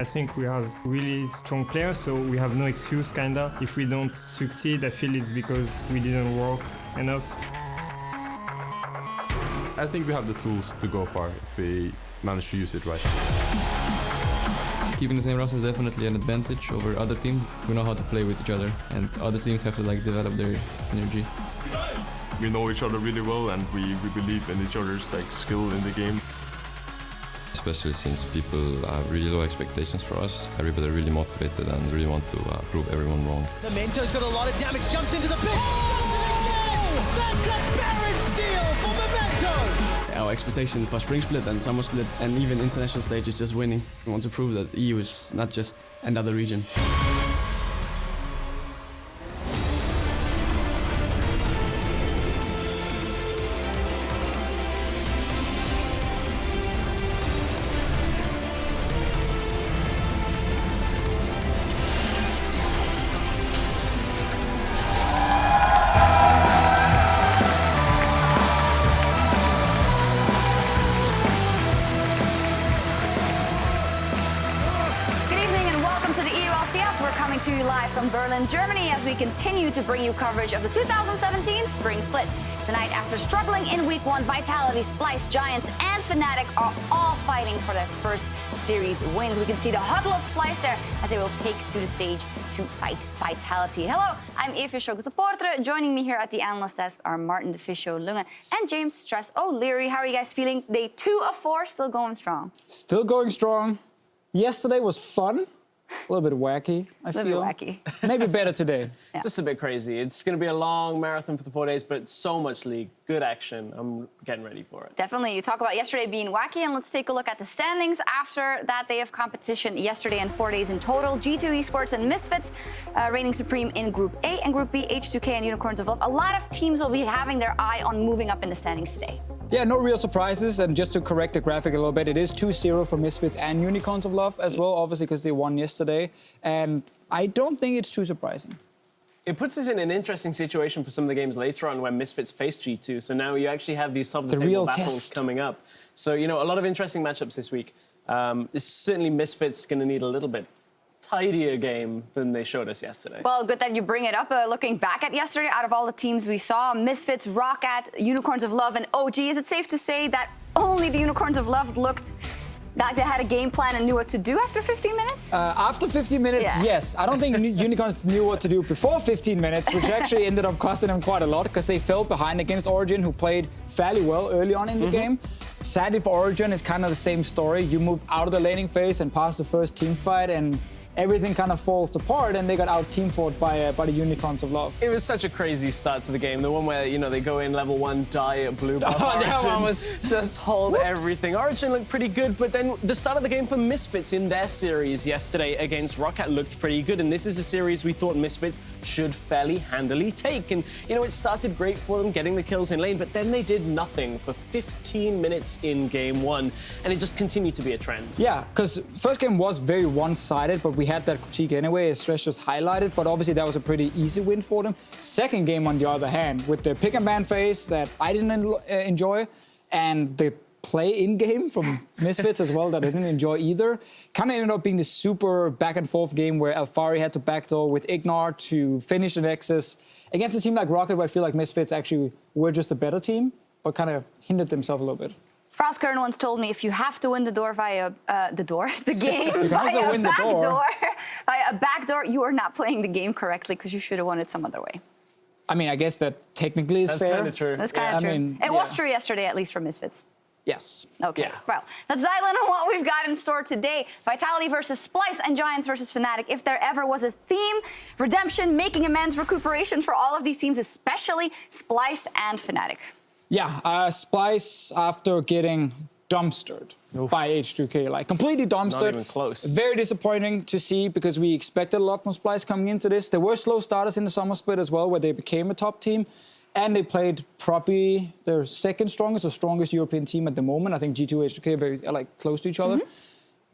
I think we have really strong players, so we have no excuse, kinda. If we don't succeed, I feel it's because we didn't work enough. I think we have the tools to go far if we manage to use it right. Keeping the same roster is definitely an advantage over other teams. We know how to play with each other, and other teams have to develop their synergy. We know each other really well, and we believe in each other's skill in the game. Especially since people have really low expectations for us. Everybody really motivated and really want to prove everyone wrong. Memento's got a lot of damage, jumps into the pit. Oh! That's a barren steal for Memento! Our expectations for Spring Split and Summer Split and even international stage is just winning. We want to prove that EU is not just another region. To you live from Berlin, Germany, as we continue to bring you coverage of the 2017 Spring Split. Tonight, after struggling in Week 1, Vitality, Splyce, Giants, and Fnatic are all fighting for their first series wins. We can see the huddle of Splyce there as they will take to the stage to fight Vitality. Hello, I'm Eva Schouk-Supporter. Joining me here at the analyst desk are Martin de Fischo Lunge and James Stress O'Leary. How are you guys feeling? Day 2 of 4, still going strong? Still going strong. Yesterday was fun. A little bit wacky, I feel. A little bit wacky. Maybe better today. Yeah. Just a bit crazy. It's going to be a long marathon for the 4 days, but so much league, good action. I'm getting ready for it. Definitely. You talk about yesterday being wacky, and let's take a look at the standings after that day of competition yesterday and 4 days in total. G2 Esports and Misfits reigning supreme in Group A, and Group B, H2K and Unicorns of Love. A lot of teams will be having their eye on moving up in the standings today. Yeah, no real surprises. And just to correct the graphic a little bit, it is 2-0 for Misfits and Unicorns of Love as well, obviously, because they won yesterday. And I don't think it's too surprising. It puts us in an interesting situation for some of the games later on when Misfits face G2. So now you actually have these top-of-the-table battles coming up. So, you know, a lot of interesting matchups this week. It's certainly Misfits going to need a little bit tidier game than they showed us yesterday. Well, good that you bring it up. Looking back at yesterday, out of all the teams we saw, Misfits, Roccat, Unicorns of Love, and OG, is it safe to say that only the Unicorns of Love looked like they had a game plan and knew what to do after 15 minutes? After 15 minutes, yes. I don't think Unicorns knew what to do before 15 minutes, which actually ended up costing them quite a lot because they fell behind against Origin, who played fairly well early on in the game. Sadly for Origin, it's kind of the same story. You move out of the laning phase and past the first team fight, and everything kind of falls apart, and they got out-team fought by the Unicorns of Love. It was such a crazy start to the game. The one where, you know, they go in level 1, die at blue buff. That one was just hold everything. Origin looked pretty good, but then the start of the game for Misfits in their series yesterday against Roccat looked pretty good, and this is a series we thought Misfits should fairly handily take. And, you know, it started great for them, getting the kills in lane, but then they did nothing for 15 minutes in game 1, and it just continued to be a trend. Yeah, because first game was very one-sided, but we had that critique anyway, as Stretch just highlighted, but obviously that was a pretty easy win for them. Second game, on the other hand, with the pick and ban phase that I didn't enjoy, and the play in-game from Misfits as well that I didn't enjoy either, kind of ended up being this super back-and-forth game where Alfari had to backdoor with Ignar to finish the Nexus against a team like Roccat, where I feel like Misfits actually were just a better team, but kind of hindered themselves a little bit. Frost Kern once told me, if you have to win the door via the game you can also win the door. Via a backdoor, you are not playing the game correctly because you should have won it some other way. I mean, I guess that technically is fair. That's kind of true. That's kind of true. I mean, it was true yesterday, at least for Misfits. Yes. Okay, well, let's dial in on what we've got in store today. Vitality versus Splyce and Giants versus Fnatic. If there ever was a theme, redemption, making amends, recuperation for all of these teams, especially Splyce and Fnatic. Yeah, Splyce, after getting dumpstered by H2K, like completely dumpstered. Not even close. Very disappointing to see because we expected a lot from Splyce coming into this. There were slow starters in the summer split as well, where they became a top team. And they played probably their second strongest or strongest European team at the moment. I think G2 and H2K are very close to each other.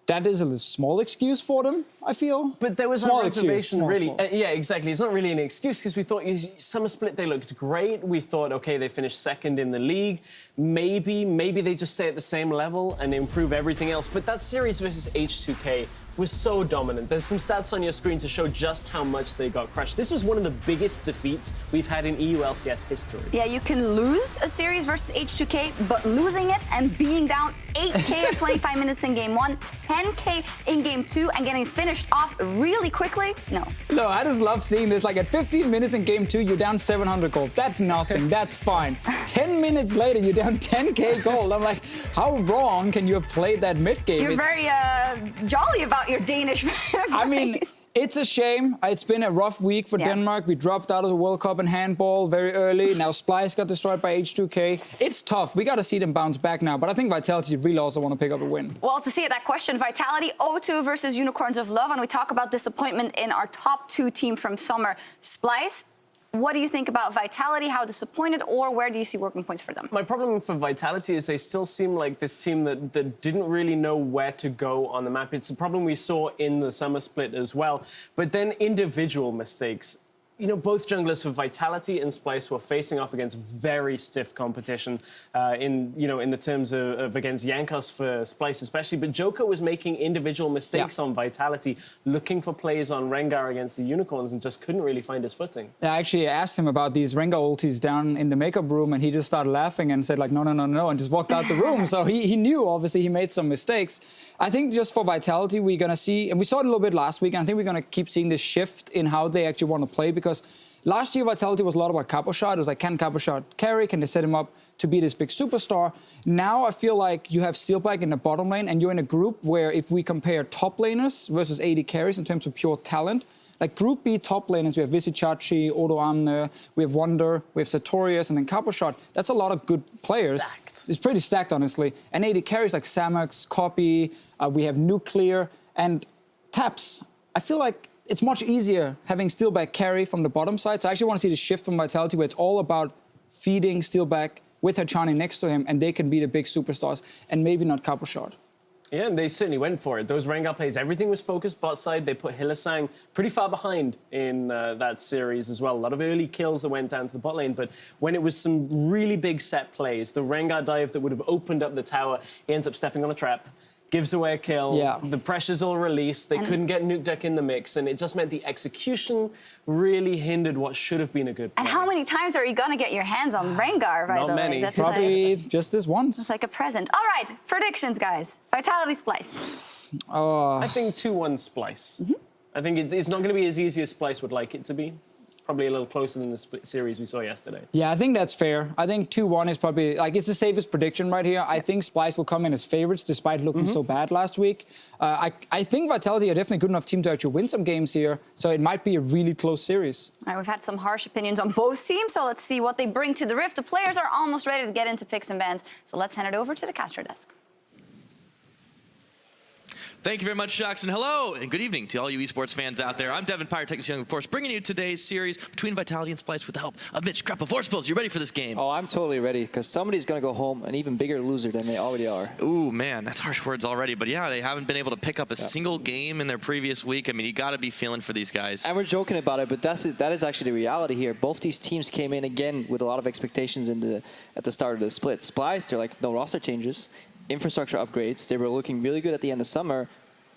That is a small excuse for them, I feel. But there was small a reservation, excuse, really. Small. Yeah, exactly. It's not really an excuse because we thought summer split, they looked great. We thought, okay, they finished second in the league. Maybe they just stay at the same level and improve everything else. But that series versus H2K was so dominant. There's some stats on your screen to show just how much they got crushed. This was one of the biggest defeats we've had in EU LCS history. Yeah, you can lose a series versus H2K, but losing it and being down 8K at 25 minutes in game 1, 10K in game 2, and getting finished off really quickly, no. No, I just love seeing this. Like at 15 minutes in game 2, you're down 700 gold. That's nothing. That's fine. 10 minutes later, you're down 10K gold. I'm like, how wrong can you have played that mid game? You're very jolly about your Danish. I mean, it's a shame. It's been a rough week for Denmark. We dropped out of the World Cup in handball very early. Now Splyce got destroyed by H2K. It's tough. We got to see them bounce back now. But I think Vitality really also want to pick up a win. Well, to see that question, Vitality 0-2 versus Unicorns of Love. And we talk about disappointment in our top 2 team from summer. Splyce, what do you think about Vitality? How disappointed, or where do you see working points for them? My problem for Vitality is they still seem like this team that didn't really know where to go on the map. It's a problem we saw in the summer split as well. But then individual mistakes. You know, both junglers for Vitality and Splyce were facing off against very stiff competition in the terms of against Jankos for Splyce especially. But Joker was making individual mistakes on Vitality, looking for plays on Rengar against the Unicorns, and just couldn't really find his footing. I actually asked him about these Rengar ultis down in the makeup room, and he just started laughing and said like, no, and just walked out the room. So he knew, obviously, he made some mistakes. I think just for Vitality, we're going to see, and we saw it a little bit last week, and I think we're going to keep seeing this shift in how they actually want to play, because last year Vitality was a lot about Caboshard. It was like, can Caboshard carry? Can they set him up to be this big superstar? Now I feel like you have Steelback in the bottom lane, and you're in a group where if we compare top laners versus AD carries in terms of pure talent, like Group B top laners, we have Visichachi, Odo Amne, we have Wonder, we have Sartorius, and then Caboshard. That's a lot of good players. Stacked. It's pretty stacked, honestly. And AD carries like Samax, Copy, we have Nuclear, and Taps. I feel like it's much easier having Steelback carry from the bottom side. So I actually want to see the shift from Vitality, where it's all about feeding Steelback with Hachani next to him, and they can be the big superstars, and maybe not Caboshard. Yeah, and they certainly went for it. Those Rengar plays, everything was focused bot side. They put Hylissang pretty far behind in that series as well. A lot of early kills that went down to the bot lane, but when it was some really big set plays, the Rengar dive that would have opened up the tower, he ends up stepping on a trap, gives away a kill, the pressure's all released, they couldn't get Nuke Duck in the mix, and it just meant the execution really hindered what should have been a good play. And how many times are you going to get your hands on Rengar, by Not the way? many. That's Probably just this once. It's like a present. All right, predictions, guys. Vitality Splyce. I think 2-1 Splyce. I think it's not going to be as easy as Splyce would like it to be. Probably a little closer than the split series we saw yesterday. Yeah, I think that's fair. I think 2-1 is probably, like, it's the safest prediction right here. I think Splyce will come in as favorites despite looking so bad last week. I think Vitality are definitely a good enough team to actually win some games here, so it might be a really close series. All right, we've had some harsh opinions on both teams, so let's see what they bring to the Rift. The players are almost ready to get into picks and bans, so let's hand it over to the caster desk. Thank you very much, Shox, and hello and good evening to all you esports fans out there. I'm Devin Pyrotechnics Young, of course, bringing you today's series between Vitality and Splyce with the help of Mitch Kreppa. Force Pills, you ready for this game? Oh, I'm totally ready, because somebody's going to go home an even bigger loser than they already are. Ooh, man, that's harsh words already. But yeah, they haven't been able to pick up a single game in their previous week. I mean, you got to be feeling for these guys. And we're joking about it, but that is actually the reality here. Both these teams came in again with a lot of expectations at the start of the split. Splyce, they're like, no roster changes, infrastructure upgrades. They were looking really good at the end of summer.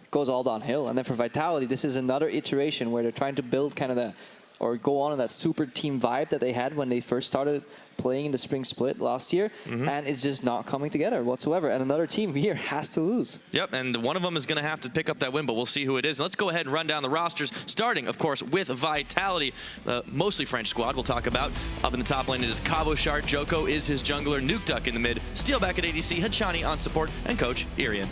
Goes all downhill. And then for Vitality, this is another iteration where they're trying to build kind of that, or go on in that super team vibe that they had when they first started playing in the spring split last year, and it's just not coming together whatsoever. And another team here has to lose. Yep, and one of them is going to have to pick up that win, but we'll see who it is. And let's go ahead and run down the rosters, starting, of course, with Vitality. Mostly French squad we'll talk about. Up in the top lane, it is Caboshard. Joko is his jungler. Nuke Duck in the mid. Steelback at ADC. Hachani on support. And Coach Irian.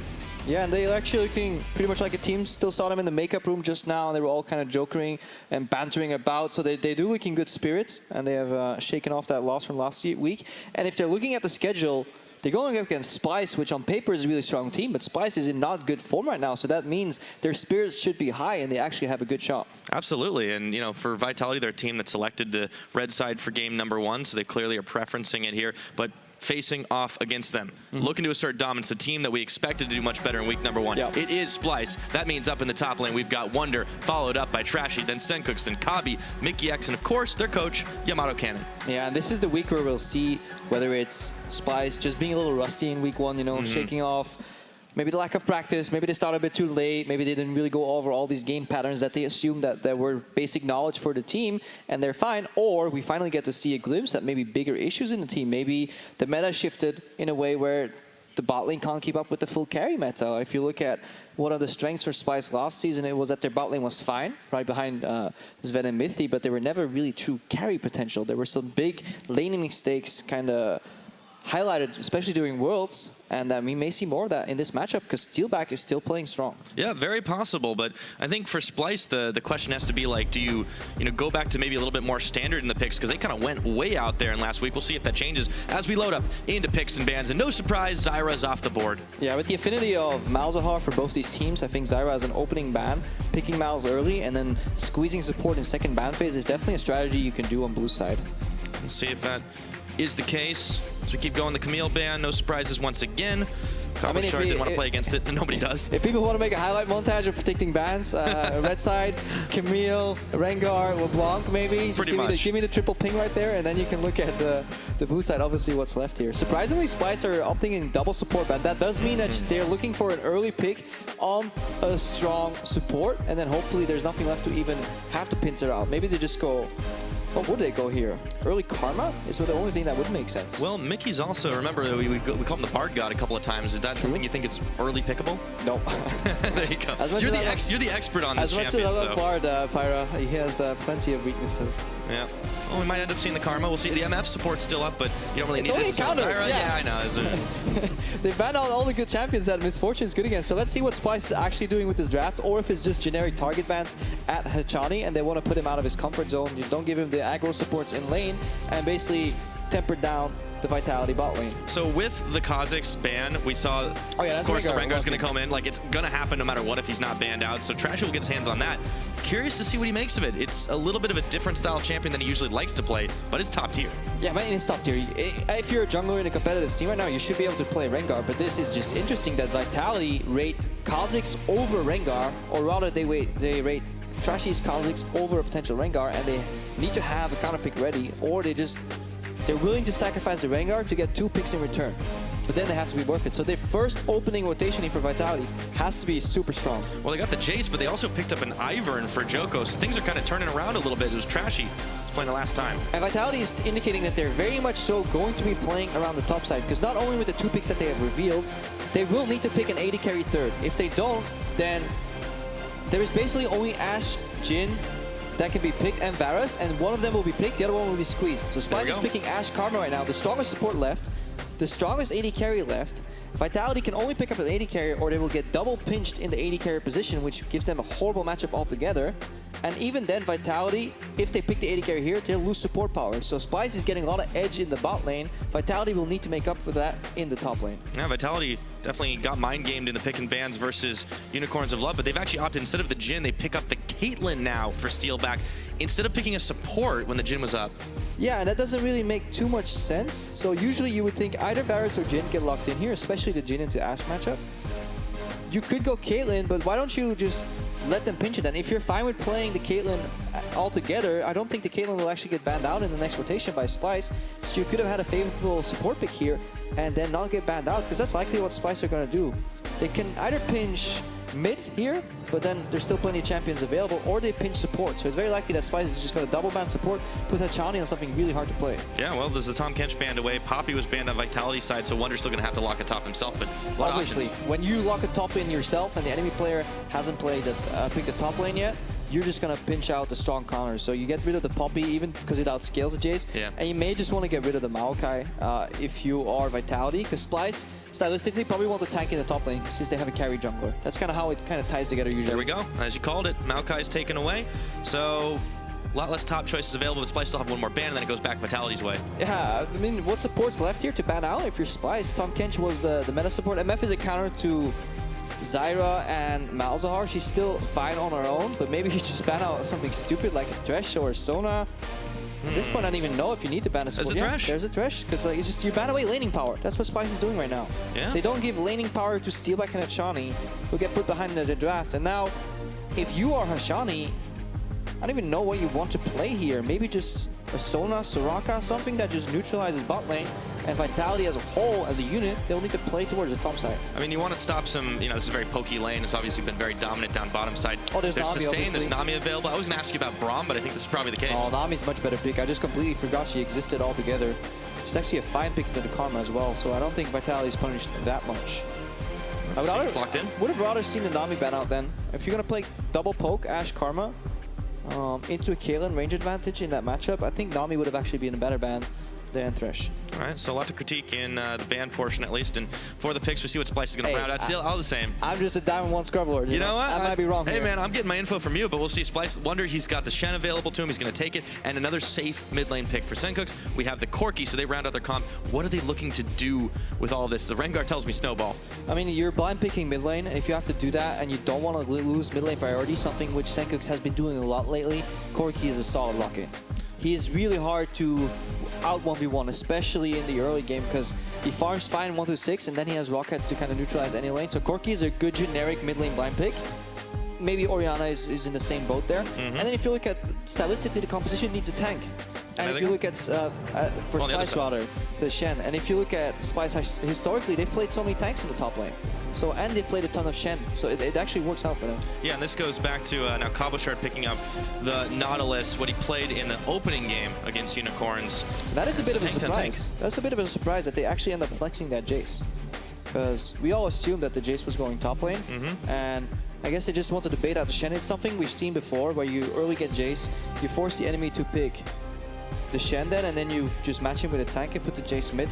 Yeah, and they're actually looking pretty much like a team. Still saw them in the makeup room just now, and they were all kind of jokering and bantering about. So they do look in good spirits, and they have shaken off that loss from last week. And if they're looking at the schedule, they're going up against Splyce, which on paper is a really strong team, but Splyce is in not good form right now. So that means their spirits should be high, and they actually have a good shot. Absolutely, and you know, for Vitality, they're a team that selected the red side for game #1, so they clearly are preferencing it here. But facing off against them, looking to assert dominance, a team that we expected to do much better in week #1. Yep. It is Splyce. That means up in the top lane, we've got Wonder, followed up by Trashy, then Senkooks, then Kabi, Mickey X, and of course, their coach, Yamato Cannon. Yeah, and this is the week where we'll see whether it's Splyce just being a little rusty in week 1, you know, shaking off maybe the lack of practice, maybe they started a bit too late, maybe they didn't really go over all these game patterns that they assumed that were basic knowledge for the team, and they're fine. Or we finally get to see a glimpse at maybe bigger issues in the team. Maybe the meta shifted in a way where the bot lane can't keep up with the full carry meta. If you look at one of the strengths for Splyce last season, it was that their bot lane was fine, right behind Sven and Mythi, but they were never really true carry potential. There were some big laning mistakes kind of highlighted, especially during Worlds, and we may see more of that in this matchup because Steelback is still playing strong. Yeah, very possible, but I think for Splyce, the question has to be like, do you go back to maybe a little bit more standard in the picks, because they kind of went way out there in last week. We'll see if that changes as we load up into picks and bans, and no surprise, Zyra's off the board. Yeah, with the affinity of Malzahar for both these teams, I think Zyra has an opening ban, picking Malz early, and then squeezing support in second ban phase is definitely a strategy you can do on blue side. Let's see if that is the case. So we keep going the Camille ban, no surprises once again. Cabo Shard didn't want to play against it, and nobody does. If people want to make a highlight montage of predicting bans, red side, Camille, Rengar, LeBlanc maybe. Just give me the triple ping right there, and then you can look at the blue side, obviously what's left here. Surprisingly, Splyce are opting in double support, but that does mean that they're looking for an early pick on a strong support, and then hopefully there's nothing left to even have to pincer out. Maybe they just go... What would they go here? Early Karma is the only thing that would make sense. Well, Mickey's also, remember, we call him the Bard God a couple of times. Is that something you think is early pickable? No. There you go. You're the expert on this champion. As much as I love Bard, Pyra, he has plenty of weaknesses. Yeah. Well, we might end up seeing the Karma. We'll see. The MF support's still up, but you don't really need it. It's only counter. Yeah, I know. They banned out all the good champions that Misfortune is good against. So let's see what Splyce is actually doing with this draft, or if it's just generic target bans at Hachani and they want to put him out of his comfort zone. You don't give him the aggro supports in lane and basically temper down the Vitality bot lane. So with the Kha'Zix ban, we saw, of course, the Rengar's going to come in. Like, it's going to happen no matter what if he's not banned out. So Trashy will get his hands on that. Curious to see what he makes of it. It's a little bit of a different style champion than he usually likes to play, but it's top tier. Yeah, man, it's top tier. If you're a jungler in a competitive scene right now, you should be able to play Rengar, but this is just interesting that Vitality rate Kha'Zix over Rengar, or rather they rate Trashy's Kha'Zix over a potential Rengar, and they need to have a counter pick ready, or they're willing to sacrifice the Rengar to get 2 picks in return. But then they have to be worth it. So their first opening rotation for Vitality has to be super strong. Well, they got the Jace, but they also picked up an Ivern for Joko, so things are kind of turning around a little bit. It was Trashy. He was playing the last time. And Vitality is indicating that they're very much so going to be playing around the top side, because not only with the 2 picks that they have revealed, they will need to pick an AD carry third. If they don't, then there is basically only Ashe, Jhin, that can be picked, and Varus, and one of them will be picked, the other one will be squeezed. So Splyce is picking Ashe Karma right now, the strongest support left, the strongest AD carry left. Vitality can only pick up an AD carry, or they will get double pinched in the AD carry position, which gives them a horrible matchup altogether. And even then, Vitality, if they pick the AD carry here, they'll lose support power. So Splyce is getting a lot of edge in the bot lane. Vitality will need to make up for that in the top lane. Yeah, Vitality definitely got mind-gamed in the pick and bans versus Unicorns of Love, but they've actually opted, instead of the Jhin, they pick up the Caitlyn now for Steelback, instead of picking a support when the Jhin was up. Yeah, and that doesn't really make too much sense. So usually you would think either Varus or Jhin get locked in here, especially the Jhin into Ashe matchup. You could go Caitlyn, but why don't you just let them pinch it? And if you're fine with playing the Caitlyn altogether, I don't think the Caitlyn will actually get banned out in the next rotation by Splyce. So you could have had a favorable support pick here and then not get banned out, because that's likely what Splyce are going to do. They can either pinch mid here, but then there's still plenty of champions available, or they pinch support. So it's very likely that Splyce is just going to double ban support, put Hachani on something really hard to play. Yeah, well, there's the Tahm Kench banned away. Poppy was banned on Vitality's side, so Wonder's still going to have to lock a top himself, but a lot obviously, of options. When you lock a top in yourself and the enemy player hasn't played picked the top lane yet, you're just going to pinch out the strong counters. So you get rid of the Poppy, even because it outscales the Jace. Yeah. And you may just want to get rid of the Maokai if you are Vitality, because Splyce, stylistically, probably want to tank in the top lane since they have a carry jungler. That's kind of how it kind of ties together usually. There we go. As you called it, Maokai's taken away. So a lot less top choices available, but Splyce still have one more ban, and then it goes back Vitality's way. Yeah, I mean, what support's left here to ban out if you're Splyce? Tahm Kench was the meta support. MF is a counter to Zyra and Malzahar. She's still fine on her own, but maybe you just ban out something stupid like a Thresh or a Sona. At this point, I don't even know if you need to ban a support. There's a Thresh. There's a Thresh, because like, it's just you ban away laning power. That's what Splyce is doing right now. Yeah. They don't give laning power to Steelback and Hachani, who get put behind the draft. And now, if you are Hachani, I don't even know what you want to play here. Maybe just a Sona, Soraka, something that just neutralizes bot lane And Vitality as a whole, as a unit, they'll need to play towards the top side. I mean, you want to stop some, this is a very pokey lane. It's obviously been very dominant down bottom side. Oh, there's Nami, Sustain, obviously. there's Nami available. I was going to ask you about Braum, but I think this is probably the case. Oh, Nami's much better pick. I just completely forgot she existed altogether. She's actually a fine pick to the Karma as well, so I don't think Vitality is punished that much. I would have rather seen the Nami ban out then. If you're going to play double poke, Ashe Karma, into a Kaelin range advantage in that matchup, I think Nami would have actually been a better ban than Thresh. All right, so a lot to critique in the ban portion at least, and for the picks, we see what Splyce is going to round out. Still all the same. I'm just a Diamond 1 Scrub Lord. You know what? I might be wrong Hey, here. man, I'm getting my info from you, but we'll see. Splyce, wonder he's got the Shen available to him. He's going to take it, and another safe mid lane pick for Sencooks. We have the Corki, so they round out their comp. What are they looking to do with all this? The Rengar tells me Snowball. I mean, you're blind picking mid lane. If you have to do that and you don't want to lose mid lane priority, something which Sencooks has been doing a lot lately, Corki is a solid lock-in. He is really hard to out 1v1, especially in the early game, because he farms fine 1-6 and then he has rockets to kind of neutralize any lane. So Corki is a good generic mid lane blind pick. Maybe Orianna is in the same boat there. And then if you look at stylistically, the composition needs a tank. And if you look at, for Splyce rather, the Shen. And if you look at Splyce, historically, they've played so many tanks in the top lane. So, and they've played a ton of Shen. So it actually works out for them. Yeah, and this goes back to now Cabochard picking up the Nautilus, what he played in the opening game against Unicorns. That is a bit of a surprise. That's a bit of a surprise that they actually end up flexing that Jace. Because we all assumed that the Jace was going top lane. And I guess they just wanted to bait out the Shen. It's something we've seen before where you early get Jace, you force the enemy to pick the Shen then, and then you just match him with a tank and put the Jace mid.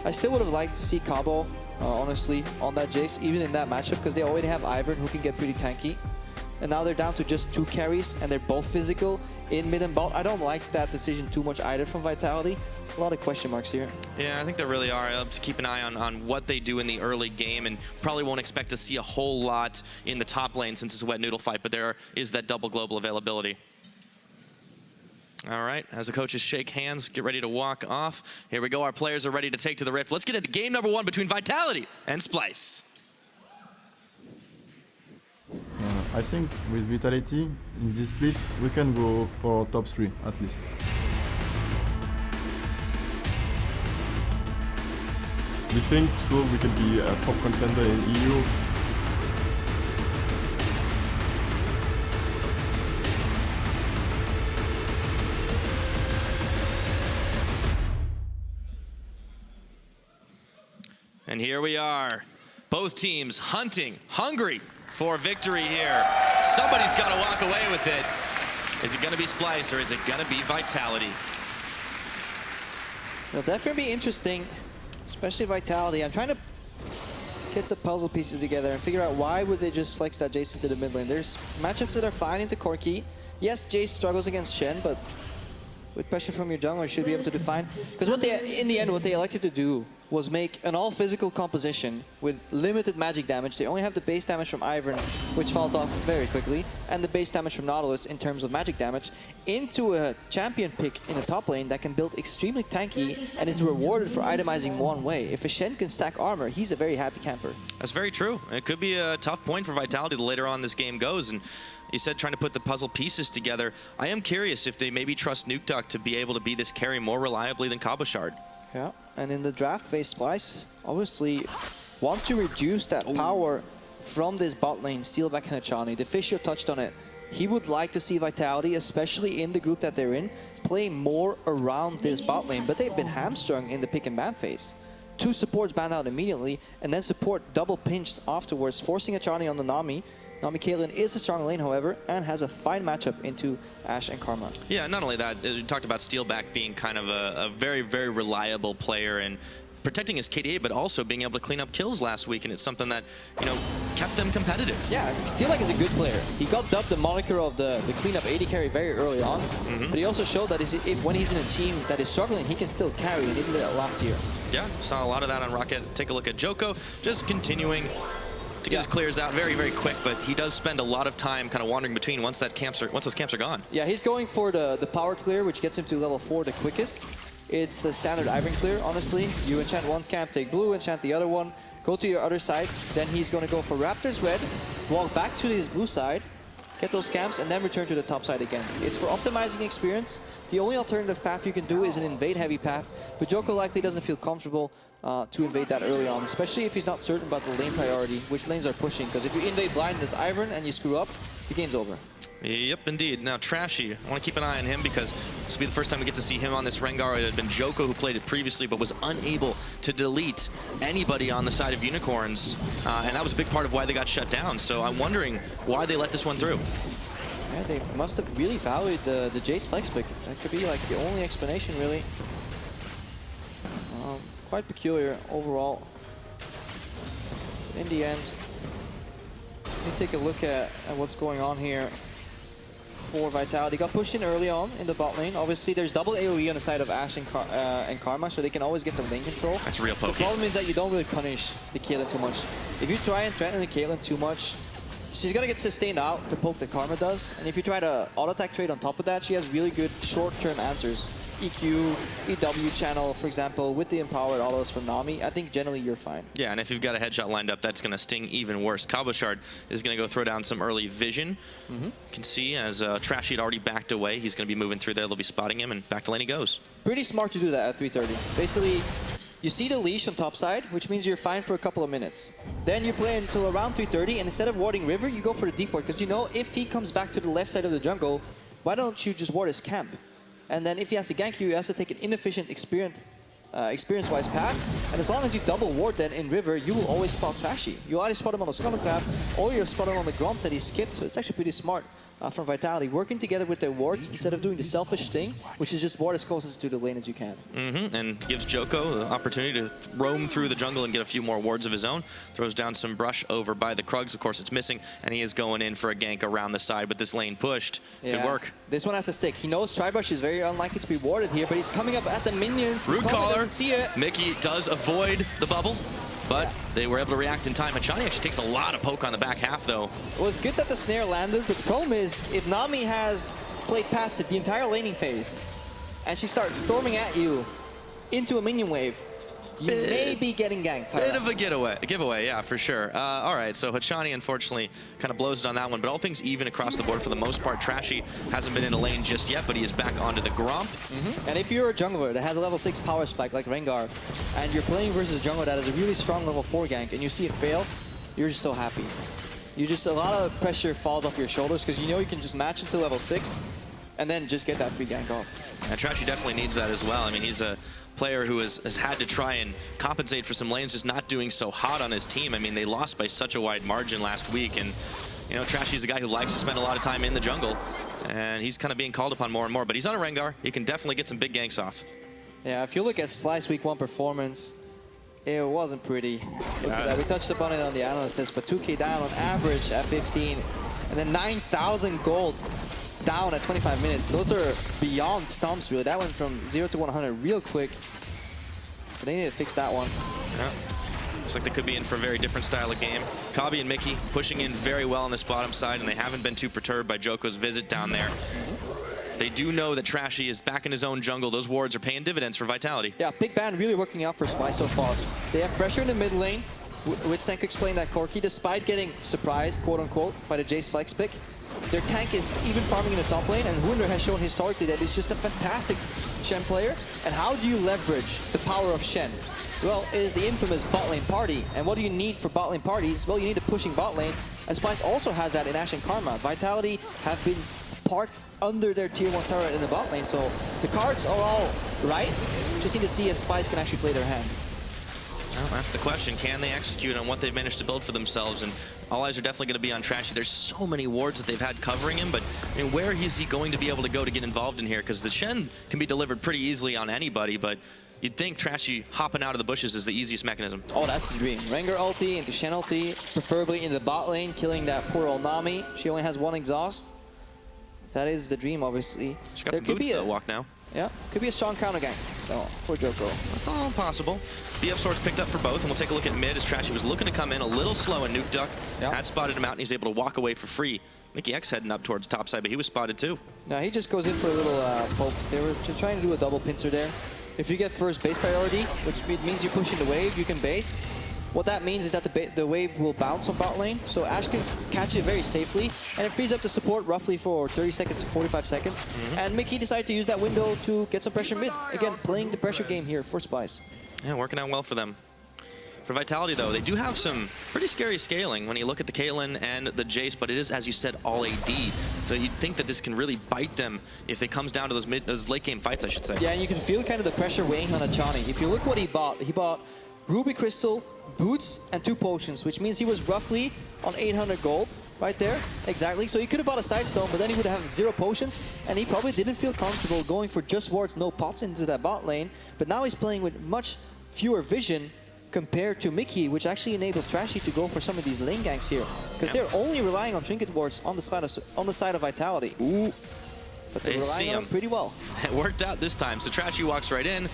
I still would have liked to see Cabo, honestly, on that Jace, even in that matchup, because they already have Ivern who can get pretty tanky. And now they're down to just 2 carries, and they're both physical in mid and bot. I don't like that decision too much either from Vitality. A lot of question marks here. Yeah, I think there really are. I'll have to keep an eye on what they do in the early game, and probably won't expect to see a whole lot in the top lane since it's a wet noodle fight, but there is that double global availability. All right, as the coaches shake hands, get ready to walk off. Here we go, our players are ready to take to the Rift. Let's get into game number 1 between Vitality and Splyce. I think with Vitality, in this split, we can go for top 3 at least. We think so we can be a top contender in EU. And here we are, both teams hunting, hungry for victory here. Somebody's got to walk away with it. Is it going to be Splyce or is it going to be Vitality? It'll definitely be interesting, especially Vitality. I'm trying to get the puzzle pieces together and figure out why would they just flex that Jace into the mid lane. There's matchups that are fine into Corki. Yes, Jace struggles against Shen, but with pressure from your jungler, you should be able to define. Because what they, in the end, what they elected to do was make an all-physical composition with limited magic damage. They only have the base damage from Ivern, which falls off very quickly, and the base damage from Nautilus in terms of magic damage, into a champion pick in the top lane that can build extremely tanky and is rewarded for itemizing one way. If a Shen can stack armor, he's a very happy camper. That's very true. It could be a tough point for Vitality the later on this game goes. And you said trying to put the puzzle pieces together. I am curious if they maybe trust Nukeduck to be able to be this carry more reliably than Cabochard. Yeah, and in the draft phase, Splyce obviously want to reduce that power from this bot lane, steal back Hanachani. The Fisher touched on it. He would like to see Vitality, especially in the group that they're in, play more around this bot lane, but they've been hamstrung in the pick and ban phase. 2 supports banned out immediately, and then support double pinched afterwards, forcing Achani on the Nami. Nami Kaelin is a strong lane, however, and has a fine matchup into Ashe and Karma. Yeah, not only that, you talked about Steelback being kind of a very, very reliable player and protecting his KDA, but also being able to clean up kills last week, and it's something that, you know, kept them competitive. Yeah, Steelback is a good player. He got dubbed the moniker of the cleanup AD carry very early on, but he also showed that when he's in a team that is struggling, he can still carry, and he did that last year. Yeah, saw a lot of that on Rocket. Take a look at Joko, just continuing to get his clears out very, very quick, but he does spend a lot of time kind of wandering between once those camps are gone. Yeah, he's going for the power clear, which gets him to level 4 the quickest. It's the standard Ivern clear, honestly. You enchant one camp, take blue, enchant the other one, go to your other side, then he's going to go for Raptor's Red, walk back to his blue side, get those camps, and then return to the top side again. It's for optimizing experience. The only alternative path you can do is an invade-heavy path, but Joko likely doesn't feel comfortable to invade that early on, especially if he's not certain about the lane priority, which lanes are pushing, because if you invade blind as Ivern and you screw up, the game's over. Yep, indeed. Now, Trashy, I want to keep an eye on him because this will be the first time we get to see him on this Rengar. It had been Joko who played it previously, but was unable to delete anybody on the side of Unicorns, and that was a big part of why they got shut down. So I'm wondering why they let this one through. Yeah, they must have really valued the Jace flex pick. That could be like the only explanation, really. Quite peculiar overall. In the end, let me take a look at what's going on here for Vitality. Got pushed in early on in the bot lane. Obviously, there's double AoE on the side of Ashe and Karma, so they can always get the lane control. That's real pokey. The problem is that you don't really punish the Caitlyn too much. If you try and threaten the Caitlyn too much, she's gonna get sustained out, the poke that Karma does. And if you try to auto-attack trade on top of that, she has really good short-term answers. EQ, EW channel, for example, with the empowered autos from Nami, I think generally you're fine. Yeah, and if you've got a headshot lined up, that's going to sting even worse. Cabochard is going to go throw down some early vision. You can see as Trashy had already backed away, he's going to be moving through there. They'll be spotting him, and back to lane he goes. Pretty smart to do that at 330. Basically, you see the leash on top side, which means you're fine for a couple of minutes. Then you play until around 330, and instead of warding River, you go for the deep ward, because you know if he comes back to the left side of the jungle, why don't you just ward his camp? And then if he has to gank you, he has to take an inefficient experience-wise path. And as long as you double ward then in River, you will always spot Trashy. You'll either spot him on the Scuttle path, or you'll spot him on the Gromp that he skipped. So it's actually pretty smart from Vitality, working together with their wards instead of doing the selfish thing, which is just ward as closest to the lane as you can. And gives Joko the opportunity to roam through the jungle and get a few more wards of his own. Throws down some brush over by the Krugs. Of course, it's missing, and he is going in for a gank around the side, but this lane pushed. Yeah. Good work. This one has to stick. He knows Tribrush is very unlikely to be warded here, but he's coming up at the minions. Root Collar. Doesn't see it. Mickey does avoid the bubble, but they were able to react in time. Hachani actually takes a lot of poke on the back half, though. It was good that the snare landed, but the problem is, if Nami has played passive the entire laning phase, and she starts storming at you into a minion wave, you may be getting ganked. Bit of a giveaway, yeah, for sure. All right, so Hachani, unfortunately, kind of blows it on that one, but all things even across the board for the most part. Trashy hasn't been in a lane just yet, but he is back onto the Gromp. And if you're a jungler that has a level 6 power spike like Rengar, and you're playing versus a jungler that has a really strong level 4 gank, and you see it fail, you're just so happy. A lot of pressure falls off your shoulders, because you know you can just match until level 6, and then just get that free gank off. And Trashy definitely needs that as well. I mean, he's a player who has had to try and compensate for some lanes, just not doing so hot on his team. I mean, they lost by such a wide margin last week, and you know, Trashy's a guy who likes to spend a lot of time in the jungle, and he's kind of being called upon more and more, but he's on a Rengar. He can definitely get some big ganks off. Yeah, if you look at Splyce week 1 performance, it wasn't pretty. Look at that. We touched upon it on the analyst list, but 2K down on average at 15, and then 9,000 gold down at 25 minutes. Those are beyond stomps, really. That went from 0 to 100 real quick. So they need to fix that one. Yeah. Looks like they could be in for a very different style of game. Kabi and Mickey pushing in very well on this bottom side, and they haven't been too perturbed by Joko's visit down there. They do know that Trashy is back in his own jungle. Those wards are paying dividends for Vitality. Yeah, big ban really working out for Splyce so far. They have pressure in the mid lane, with Senk explained that Corki, despite getting surprised, quote-unquote, by the Jace flex pick. Their tank is even farming in the top lane, and Wunder has shown historically that he's just a fantastic Shen player. And how do you leverage the power of Shen? Well, it is the infamous bot lane party. And what do you need for bot lane parties? Well, you need a pushing bot lane. And Splyce also has that in Ashe and Karma. Vitality have been parked under their tier 1 turret in the bot lane, so the cards are all right. Just need to see if Splyce can actually play their hand. Well, that's the question. Can they execute on what they've managed to build for themselves? And all eyes are definitely going to be on Trashy. There's so many wards that they've had covering him, but I mean, where is he going to be able to go to get involved in here? Because the Shen can be delivered pretty easily on anybody, but you'd think Trashy hopping out of the bushes is the easiest mechanism. Oh, that's the dream. Rengar ulti into Shen ulti, preferably in the bot lane, killing that poor old Nami. She only has 1 exhaust. That is the dream, obviously. She got some boots, though, walk now. Yeah, could be a strong counter gank for Joko. That's all possible. BF Swords picked up for both, and we'll take a look at mid as Trashy was looking to come in a little slow, and Nuke Duck had spotted him out, and he's able to walk away for free. Mickey X heading up towards the top side, but he was spotted too. No, he just goes in for a little poke. They were trying to do a double pincer there. If you get first base priority, which means you're pushing the wave, you can base. What that means is that the wave will bounce on bot lane, so Ashe can catch it very safely, and it frees up the support roughly for 30 seconds to 45 seconds. And Mickey decided to use that window to get some pressure mid. Again, playing the pressure game here for Splyce. Yeah, working out well for them. For Vitality, though, they do have some pretty scary scaling when you look at the Caitlyn and the Jace, but it is, as you said, all AD. So you'd think that this can really bite them if it comes down to those late-game fights, I should say. Yeah, and you can feel kind of the pressure weighing on Achani. If you look what he bought Ruby Crystal, boots, and 2 potions, which means he was roughly on 800 gold right there. Exactly. So he could have bought a side stone, but then he would have 0 potions, and he probably didn't feel comfortable going for just wards, no pots into that bot lane. But now he's playing with much fewer vision compared to Mickey, which actually enables Trashy to go for some of these lane ganks here, because they're only relying on trinket wards on the side of Vitality. Ooh, but they're relying on them pretty well. It worked out this time. So Trashy walks right in.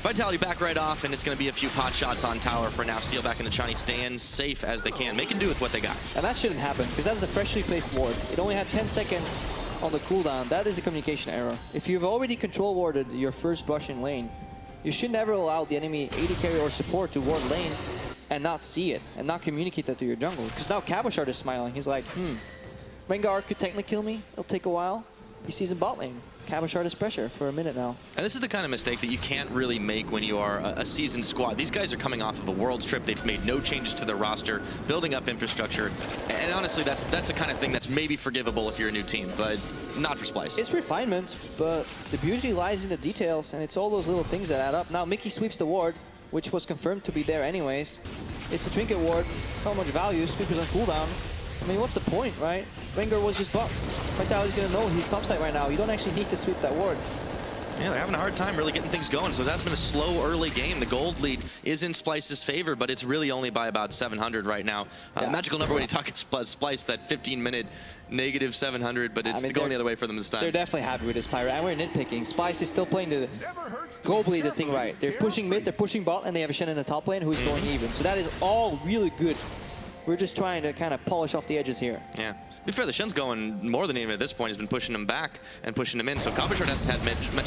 Vitality back right off, and it's going to be a few pot shots on tower for now. Steal back into Chani, staying safe as they can, making do with what they got. And that shouldn't happen, because that's a freshly placed ward. It only had 10 seconds on the cooldown. That is a communication error. If you've already control warded your first brush in lane, you should never allow the enemy AD carry or support to ward lane and not see it, and not communicate that to your jungle. Because now Cabochard is smiling. He's like, Rengar could technically kill me. It'll take a while. He sees in bot lane. Cabochard is pressure for a minute now. And this is the kind of mistake that you can't really make when you are a seasoned squad. These guys are coming off of a Worlds trip. They've made no changes to their roster, building up infrastructure. And honestly, that's the kind of thing that's maybe forgivable if you're a new team, but not for Splyce. It's refinement, but the beauty lies in the details, and it's all those little things that add up. Now Mickey sweeps the ward, which was confirmed to be there anyways. It's a trinket ward, not much value, sweepers on cooldown. I mean, what's the point, right? Rengar was just buffed. Vitality's gonna know he's topside right now. You don't actually need to sweep that ward. Yeah, they're having a hard time really getting things going, so that's been a slow early game. The gold lead is in Splyce's favor, but it's really only by about 700 right now. Magical number when you talk Splyce, that 15-minute negative 700, but it's going the other way for them this time. They're definitely happy with this Pyro, and we're nitpicking. Splyce is still playing globally the thing right. They're pushing mid, they're pushing bot, and they have a Shen in the top lane who's going even. So that is all really good. We're just trying to kind of polish off the edges here. Yeah. To be fair, the Shen's going more than even at this point. He's been pushing him back and pushing him in. So Cabochard hasn't had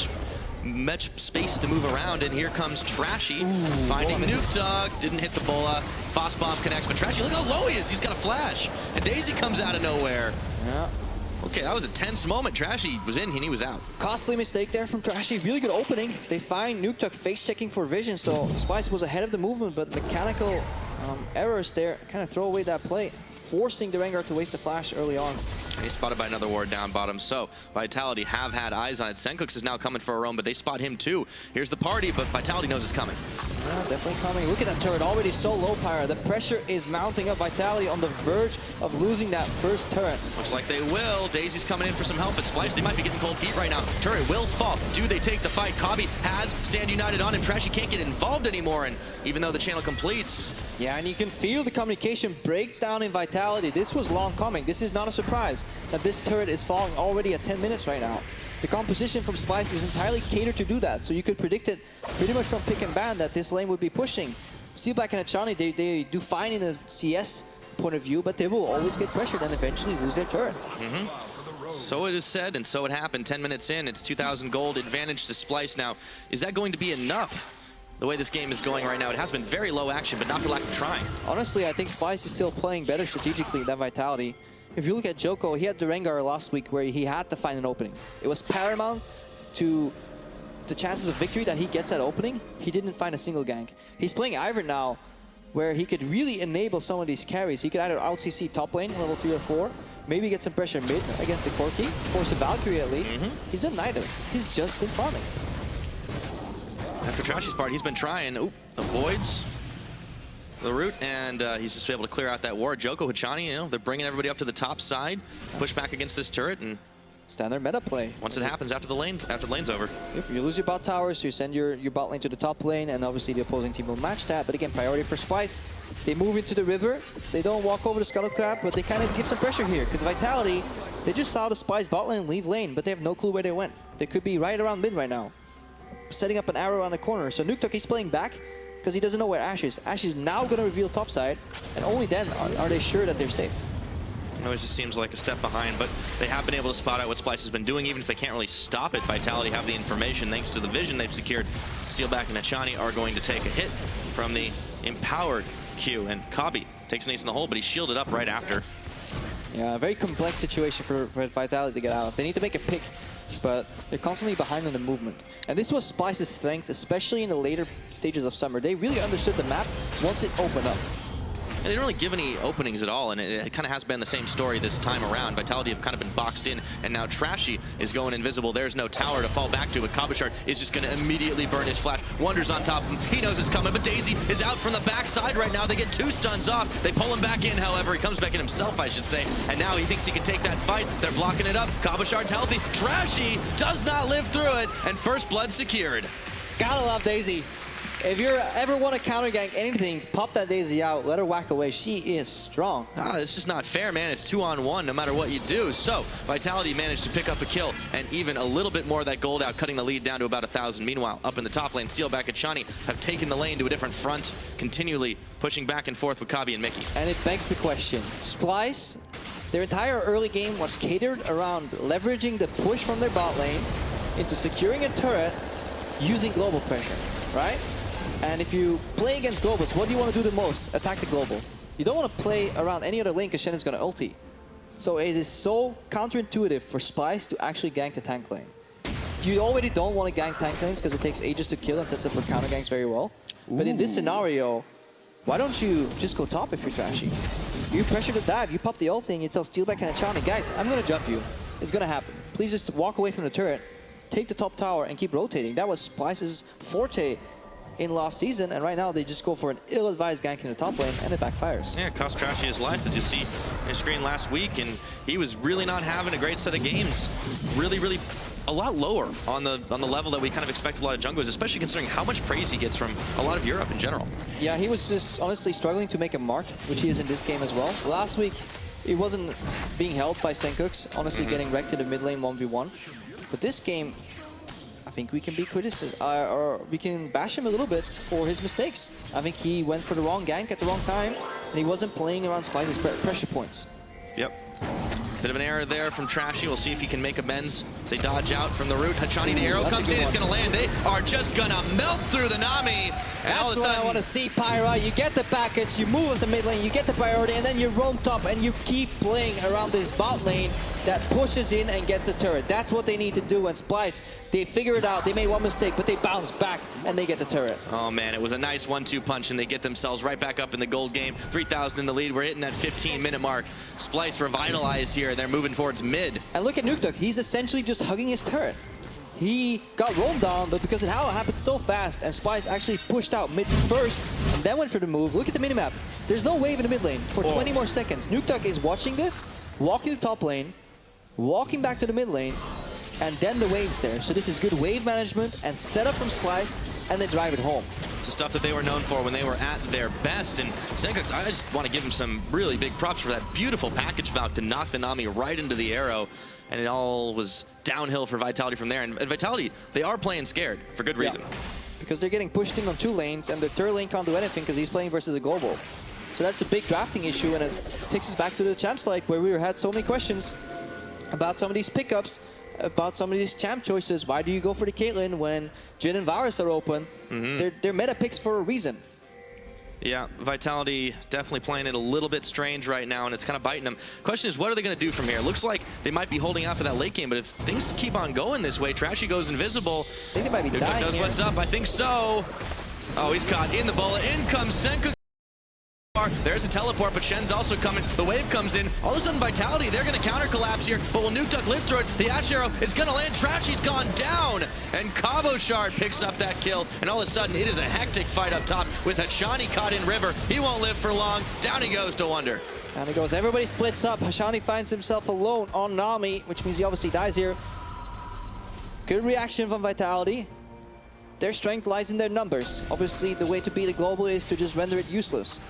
much space to move around. And here comes Trashy finding Nuke Dog. Didn't hit the Bola. Fast Bomb connects, but Trashy, look how low he is. He's got a flash. And Daisy comes out of nowhere. Yeah. Okay, that was a tense moment. Trashy was in and he was out. Costly mistake there from Trashy. Really good opening. They find Nuke Dog face checking for vision. So Splyce was ahead of the movement, but mechanical errors there kind of throw away that play, forcing the Rengar to waste a flash early on. He's spotted by another ward down bottom, so Vitality have had eyes on it. Sencooks is now coming for a roam, but they spot him too. Here's the party, but Vitality knows it's coming. Yeah, definitely coming. Look at that turret, already so low, Pyra. The pressure is mounting up. Vitality on the verge of losing that first turret. Looks like they will. Daisy's coming in for some help, but Splyce, they might be getting cold feet right now. Turret will fall. Do they take the fight? Kabi has Stand United on him. Trashy can't get involved anymore, and even though the channel completes. Yeah, and you can feel the communication breakdown in Vitality. This was long coming. This is not a surprise that this turret is falling already at 10 minutes right now. The composition from Splyce is entirely catered to do that, so you could predict it pretty much from pick and ban that this lane would be pushing. Steelback and Achani, they do fine in a CS point of view, but they will always get pressured and eventually lose their turret. So it is said, and so it happened. 10 minutes in, it's 2,000 gold advantage to Splyce. Now, is that going to be enough? The way this game is going right now, it has been very low action, but not for lack of trying. Honestly, I think Splyce is still playing better strategically than Vitality. If you look at Joko, he had the Rengar last week where he had to find an opening. It was paramount to the chances of victory that he gets that opening. He didn't find a single gank. He's playing Ivor now, where he could really enable some of these carries. He could either out CC top lane, level 3 or 4, maybe get some pressure mid against the Corki, force a Valkyrie at least. He's done neither. He's just been farming. After Trashy's part, he's been trying. Oop, avoids the route, and he's just able to clear out that ward. Joko, Hachani, you know, they're bringing everybody up to the top side, push back against this turret, and standard meta play. Once it happens after the lane's over. Yep, you lose your bot towers, so you send your bot lane to the top lane, and obviously the opposing team will match that. But again, priority for Splyce. They move into the river. They don't walk over the Scuttle Crab, but they kind of give some pressure here, because Vitality, they just saw the Splyce bot lane leave lane, but they have no clue where they went. They could be right around mid right now, setting up an arrow on the corner. So Nuke Dog, he's playing back because he doesn't know where Ashe is. Ashe is now going to reveal topside, and only then are they sure that they're safe. It always just seems like a step behind, but they have been able to spot out what Splyce has been doing. Even if they can't really stop it, Vitality have the information thanks to the vision they've secured. Steelback and Achani are going to take a hit from the empowered Q. And Kabi takes an ace in the hole, but he's shielded up right after. Yeah, a very complex situation for Vitality to get out of. They need to make a pick, but they're constantly behind on the movement. And this was Splyce's strength, especially in the later stages of summer. They really understood the map once it opened up. They didn't really give any openings at all, and it kind of has been the same story this time around. Vitality have kind of been boxed in, and now Trashy is going invisible. There's no tower to fall back to, but Cabochard is just going to immediately burn his flash. Wonder's on top of him. He knows it's coming, but Daisy is out from the backside right now. They get 2 stuns off. They pull him back in, however. He comes back in himself, I should say, and now he thinks he can take that fight. They're blocking it up. Cabochard's healthy. Trashy does not live through it, and first blood secured. Gotta love Daisy. If you ever want to counter gank anything, pop that Daisy out, let her whack away. She is strong. It's just not fair, man. It's 2-on-1 no matter what you do. So Vitality managed to pick up a kill and even a little bit more of that gold out, cutting the lead down to about 1,000. Meanwhile, up in the top lane, Steelback and Shani have taken the lane to a different front, continually pushing back and forth with Kabi and Mickey. And it begs the question, Splyce, their entire early game was catered around leveraging the push from their bot lane into securing a turret using global pressure, right? And if you play against globals, what do you want to do the most? Attack the global. You don't want to play around any other lane because Shannon's going to ulti. So it is so counterintuitive for Splyce to actually gank the tank lane. You already don't want to gank tank lanes because it takes ages to kill and sets up for counter ganks very well. Ooh. But in this scenario, why don't you just go top if you're Trashy? You pressure the dive, you pop the ulti, and you tell Steelback and Achani, guys, I'm going to jump you. It's going to happen. Please just walk away from the turret, take the top tower, and keep rotating. That was Splyce's forte in last season, and right now they just go for an ill-advised gank in the top lane, and it backfires. Yeah, it cost Trashy his life, as you see on your screen last week, and he was really not having a great set of games. Really a lot lower on the level that we kind of expect a lot of junglers, especially considering how much praise he gets from a lot of Europe in general. Yeah, he was just honestly struggling to make a mark, which he is in this game as well. Last week, he wasn't being held by Senkux, honestly getting wrecked in the mid lane 1v1. But this game, I think we can be criticism, or we can bash him a little bit for his mistakes. I think he went for the wrong gank at the wrong time, and he wasn't playing around Splyce's pressure points. Yep. Bit of an error there from Trashy. We'll see if he can make amends. They dodge out from the root. Hachani, the arrow comes in. It's going to land. They are just going to melt through the Nami. And all of a sudden, I want to see, Pyra. You get the package, you move with the mid lane, you get the priority, and then you roam top, and you keep playing around this bot lane that pushes in and gets a turret. That's what they need to do. And Splyce, they figure it out. They made one mistake, but they bounce back, and they get the turret. Oh, man, it was a nice 1-2 punch, and they get themselves right back up in the gold game. 3,000 in the lead. We're hitting that 15-minute mark. Splyce revitalized here, and they're moving towards mid. And look at Nukeduck. He's essentially just hugging his turret. He got roamed down, but because it happened so fast, and Splyce actually pushed out mid first, and then went for the move. Look at the minimap. There's no wave in the mid lane for 20 more seconds. Nukeduck is watching this, walking to the top lane, walking back to the mid lane, and then the wave's there. So this is good wave management and setup from Splyce, and then drive it home. It's the stuff that they were known for when they were at their best. And Senkux, I just want to give him some really big props for that beautiful package valve to knock the Nami right into the arrow. And it all was downhill for Vitality from there. And Vitality, they are playing scared for good reason. Yeah. Because they're getting pushed in on 2 lanes, and the third lane can't do anything because he's playing versus a global. So that's a big drafting issue, and it takes us back to the champ slide where we had so many questions about some of these pickups, about some of these champ choices. Why do you go for the Caitlyn when Jhin and Varus are open? They're meta picks for a reason. Yeah, Vitality definitely playing it a little bit strange right now, and it's kind of biting them. Question is, what are they going to do from here? Looks like they might be holding out for that late game, but if things keep on going this way, Trashy goes invisible. I think they might be dying knows here. What's up? I think so. Oh, he's caught in the bullet. In comes Senkux. There's a teleport, but Shen's also coming. The wave comes in. All of a sudden, Vitality, they're going to counter collapse here. But will Nukeduck live through it? The Ash Arrow is going to land. Trashy's gone down. And Cabochard picks up that kill. And all of a sudden, it is a hectic fight up top with Hachani caught in River. He won't live for long. Down he goes to Wonder. Down he goes. Everybody splits up. Hachani finds himself alone on Nami, which means he obviously dies here. Good reaction from Vitality. Their strength lies in their numbers. Obviously, the way to beat a global is to just render it useless.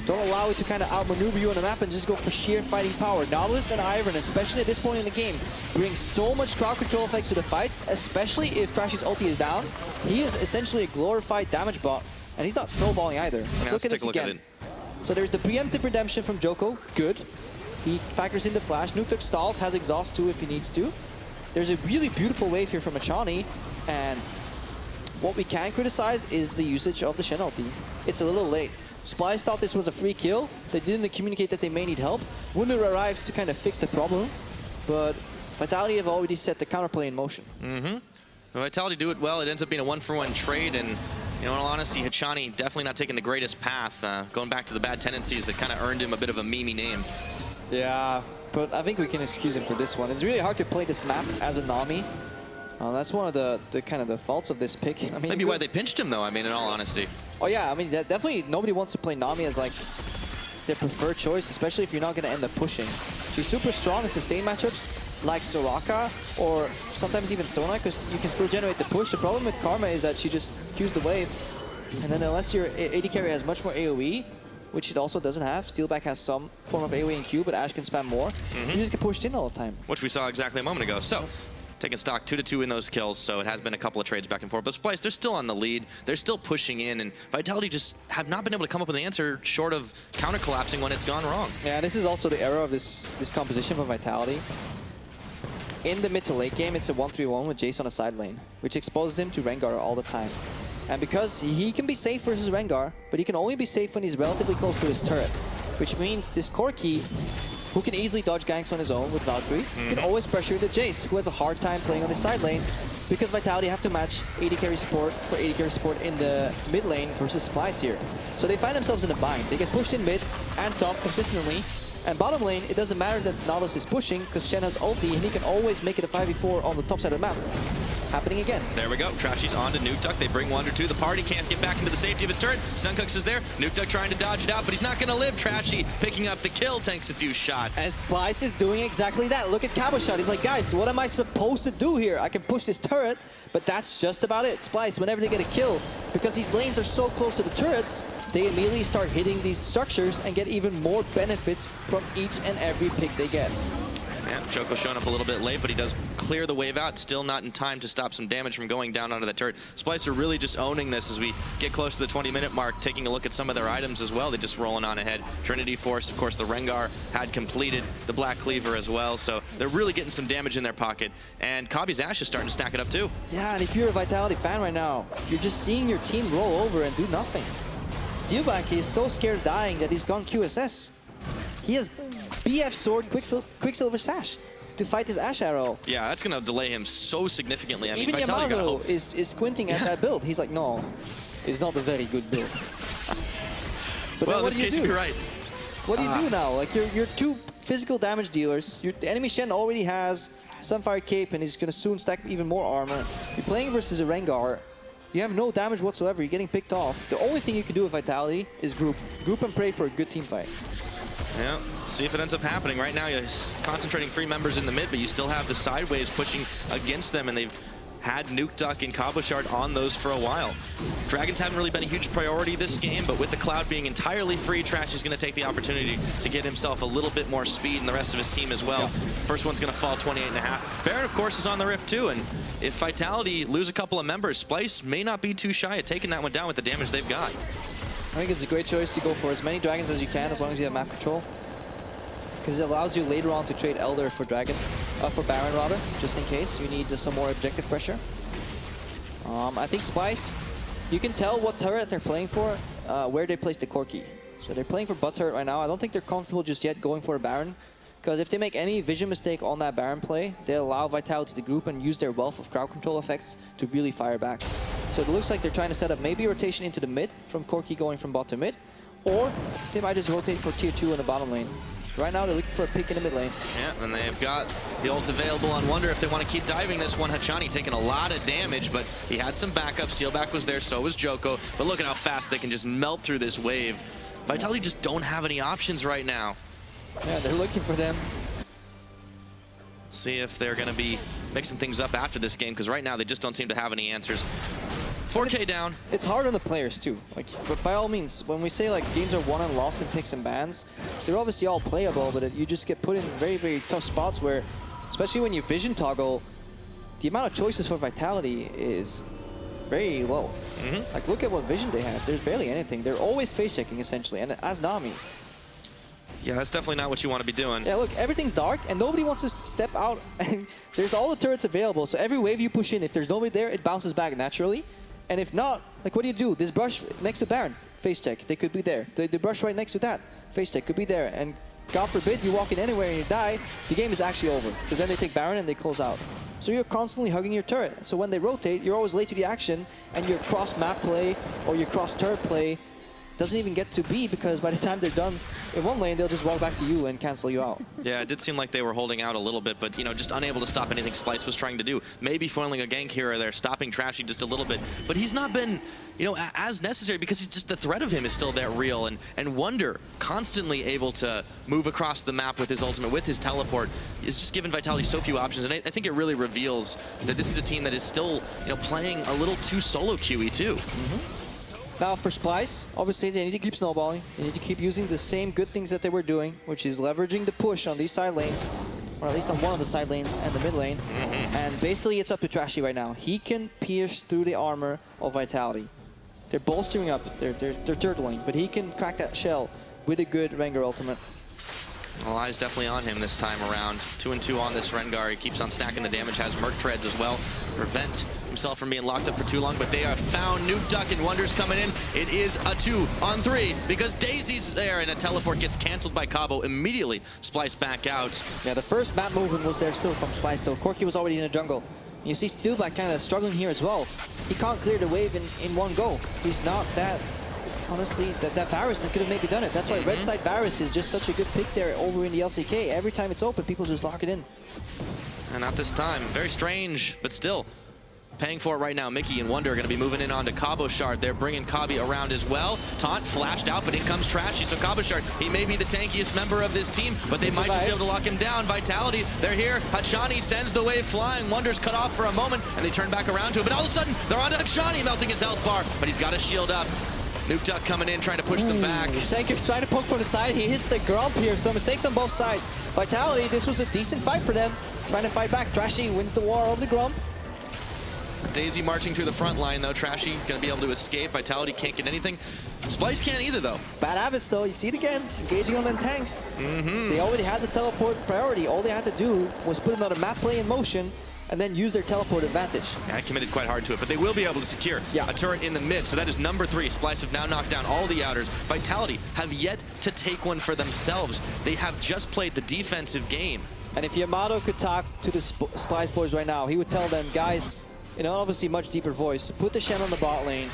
Don't allow it to kind of outmaneuver you on the map and just go for sheer fighting power. Nautilus and Iron, especially at this point in the game, bring so much crowd control effects to the fights, especially if Trashy's ulti is down. He is essentially a glorified damage bot, and he's not snowballing either. Yeah, Let's look at this again. So there's the preemptive redemption from Joko. Good. He factors in the flash. Nukeduck stalls, has exhaust too if he needs to. There's a really beautiful wave here from Achani, and what we can criticize is the usage of the Shen ulti. It's a little late. Splyce thought this was a free kill. They didn't communicate that they may need help. Wunder arrives to kind of fix the problem, but Vitality have already set the counterplay in motion. Vitality do it well. It ends up being a 1-for-1 trade, and in all honesty, Hachani definitely not taking the greatest path, going back to the bad tendencies that kind of earned him a bit of a memey name. Yeah, but I think we can excuse him for this one. It's really hard to play this map as a Nami. That's one of the kind of the faults of this pick. I mean, maybe why they pinched him, though, I mean, in all honesty. Oh yeah, I mean, definitely nobody wants to play Nami as like their preferred choice, especially if you're not going to end up pushing. She's super strong in sustain matchups like Soraka or sometimes even Sona, because you can still generate the push. The problem with Karma is that she just Qs the wave, and then unless your AD carry has much more AoE, which it also doesn't have, Steelback has some form of AoE and Q, but Ashe can spam more. You just get pushed in all the time. Which we saw exactly a moment ago. So, taking stock 2-2 in those kills, so it has been a couple of trades back and forth. But Splyce, they're still on the lead. They're still pushing in, and Vitality just have not been able to come up with an answer short of counter-collapsing when it's gone wrong. Yeah, this is also the era of this composition for Vitality. In the mid to late game, it's a 1-3-1 with Jace on a side lane, which exposes him to Rengar all the time. And because he can be safe versus Rengar, but he can only be safe when he's relatively close to his turret, which means this Corki, who can easily dodge ganks on his own with Valkyrie, can always pressure the Jace, who has a hard time playing on his side lane, because Vitality have to match AD carry support for AD carry support in the mid lane versus Splyce here. So they find themselves in a bind. They get pushed in mid and top consistently, and bottom lane, it doesn't matter that Nautilus is pushing, because Shen has ulti, and he can always make it a 5v4 on the top side of the map. Happening again. There we go. Trashy's on to Nukeduck. They bring Wunder to the party. Can't get back into the safety of his turret. Suncooks is there. Nukeduck trying to dodge it out, but he's not going to live. Trashy picking up the kill, tanks a few shots. And Splyce is doing exactly that. Look at Caboshot. He's like, guys, what am I supposed to do here? I can push this turret, but that's just about it. Splyce, whenever they get a kill, because these lanes are so close to the turrets, they immediately start hitting these structures and get even more benefits from each and every pick they get. Yeah, Joko showing up a little bit late, but he does clear the wave out. Still not in time to stop some damage from going down onto the turret. Splyce are really just owning this as we get close to the 20-minute mark, taking a look at some of their items as well. They're just rolling on ahead. Trinity Force, of course, the Rengar had completed the Black Cleaver as well, so they're really getting some damage in their pocket. And Kabi's Ashe is starting to stack it up too. Yeah, and if you're a Vitality fan right now, you're just seeing your team roll over and do nothing. Steelback is so scared of dying that he's gone QSS. He has BF Sword, Quicksilver Sash to fight his Ashe Arrow. Yeah, that's going to delay him so significantly. I mean, even Vitality Yamato is squinting at that build. He's like, no, it's not a very good build. But well, in this case, you'd be right. What do you do now? Like, you're two physical damage dealers. The enemy Shen already has Sunfire Cape, and he's going to soon stack even more armor. You're playing versus a Rengar. You have no damage whatsoever. You're getting picked off. The only thing you can do with Vitality is group and pray for a good team fight. Yeah, see if it ends up happening. Right now, you're concentrating 3 members in the mid, but you still have the side waves pushing against them, and they've had Nukeduck and Caboshard on those for a while. Dragons haven't really been a huge priority this game, but with the Cloud being entirely free, Trash is going to take the opportunity to get himself a little bit more speed and the rest of his team as well. Yeah. First one's going to fall 28.5. Baron, of course, is on the Rift too, and if Vitality lose a couple of members, Splyce may not be too shy at taking that one down with the damage they've got. I think it's a great choice to go for as many dragons as you can, as long as you have map control, because it allows you later on to trade Elder for Dragon, for Baron rather, just in case you need some more objective pressure. I think Splyce, you can tell what turret they're playing for, where they place the Corki. So they're playing for butt turret right now. I don't think they're comfortable just yet going for a Baron, because if they make any vision mistake on that Baron play, they allow Vitality to group and use their wealth of crowd control effects to really fire back. So it looks like they're trying to set up maybe a rotation into the mid from Corki going from bot to mid, or they might just rotate for tier 2 in the bottom lane. Right now they're looking for a pick in the mid lane. Yeah, and they've got the ult available on Wunder if they want to keep diving this one. Hachani taking a lot of damage, but he had some backup. Steelback was there, so was Joko. But look at how fast they can just melt through this wave. Vitality just don't have any options right now. Yeah, they're looking for them. See if they're going to be mixing things up after this game, because right now they just don't seem to have any answers. 4K down. It's hard on the players too. Like, but by all means, when we say like games are won and lost in picks and bans, they're obviously all playable, but you just get put in very, very tough spots where, especially when you vision toggle, the amount of choices for Vitality is very low. Like, look at what vision they have. There's barely anything. They're always face checking essentially, and as Nami. Yeah, that's definitely not what you want to be doing. Yeah, look, everything's dark, and nobody wants to step out. And there's all the turrets available, so every wave you push in, if there's nobody there, it bounces back naturally. And if not, like, what do? This brush next to Baron, face check, they could be there. The brush right next to that, face check, could be there. And God forbid you walk in anywhere and you die, the game is actually over. Because then they take Baron and they close out. So you're constantly hugging your turret. So when they rotate, you're always late to the action, and your cross-map play or your cross-turret play doesn't even get to be, because by the time they're done in one lane, they'll just walk back to you and cancel you out. Yeah, it did seem like they were holding out a little bit, but, you know, just unable to stop anything Splyce was trying to do. Maybe foiling a gank here or there, stopping Trashy just a little bit. But he's not been, you know, as necessary, because it's just the threat of him is still that real. And Wonder, constantly able to move across the map with his ultimate, with his teleport, is just giving Vitality so few options. And I think it really reveals that this is a team that is still, you know, playing a little too solo QE too. Now for Splyce, obviously they need to keep snowballing. They need to keep using the same good things that they were doing, which is leveraging the push on these side lanes, or at least on one of the side lanes and the mid lane. And basically it's up to Trashy right now. He can pierce through the armor of Vitality. They're bolstering up, they're turtling, but he can crack that shell with a good Rengar ultimate. Well, eyes definitely on him this time around. 2-2 on this Rengar. He keeps on stacking the damage, has Merc Treads as well. Prevent himself from being locked up for too long, but they have found Nukeduck, and Wonder's coming in. It is a 2-on-3 because Daisy's there, and a teleport gets canceled by Cabo immediately. Splyce back out. Yeah, the first map movement was there still from Splyce though. Corki was already in the jungle. You see Steelback kind of struggling here as well. He can't clear the wave in one go. He's not that, honestly, that Varus that could have maybe done it. That's why red side Varus is just such a good pick there over in the LCK. Every time it's open, people just lock it in. And not this time. Very strange, but still. Paying for it right now. Mickey and Wonder are going to be moving in onto Cabo Shard. They're bringing Kabi around as well. Taunt flashed out, but in comes Trashy. So Cabo Shard, he may be the tankiest member of this team, but they might just be able to lock him down. Vitality, they're here. Hachani sends the wave flying. Wonder's cut off for a moment, and they turn back around to him. But all of a sudden, they're onto Hachani, melting his health bar, but he's got a shield up. Nukeduck coming in, trying to push them back. Sankic's trying to poke from the side. He hits the Grump here, so mistakes on both sides. Vitality, this was a decent fight for them. Trying to fight back. Trashy wins the war over the Grump. Daisy marching through the front line, though. Trashy going to be able to escape. Vitality can't get anything. Splyce can't either, though. Bad habits, though. You see it again. Engaging on them tanks. They already had the teleport priority. All they had to do was put another map play in motion and then use their teleport advantage. Yeah, I committed quite hard to it, but they will be able to secure a turret in the mid. So that is number 3. Splyce have now knocked down all the outers. Vitality have yet to take one for themselves. They have just played the defensive game. And if Yamato could talk to the Splyce boys right now, he would tell them, guys, in an obviously much deeper voice, put the Shen on the bot lane,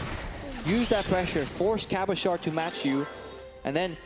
use that pressure, force Cabo Shard to match you, and then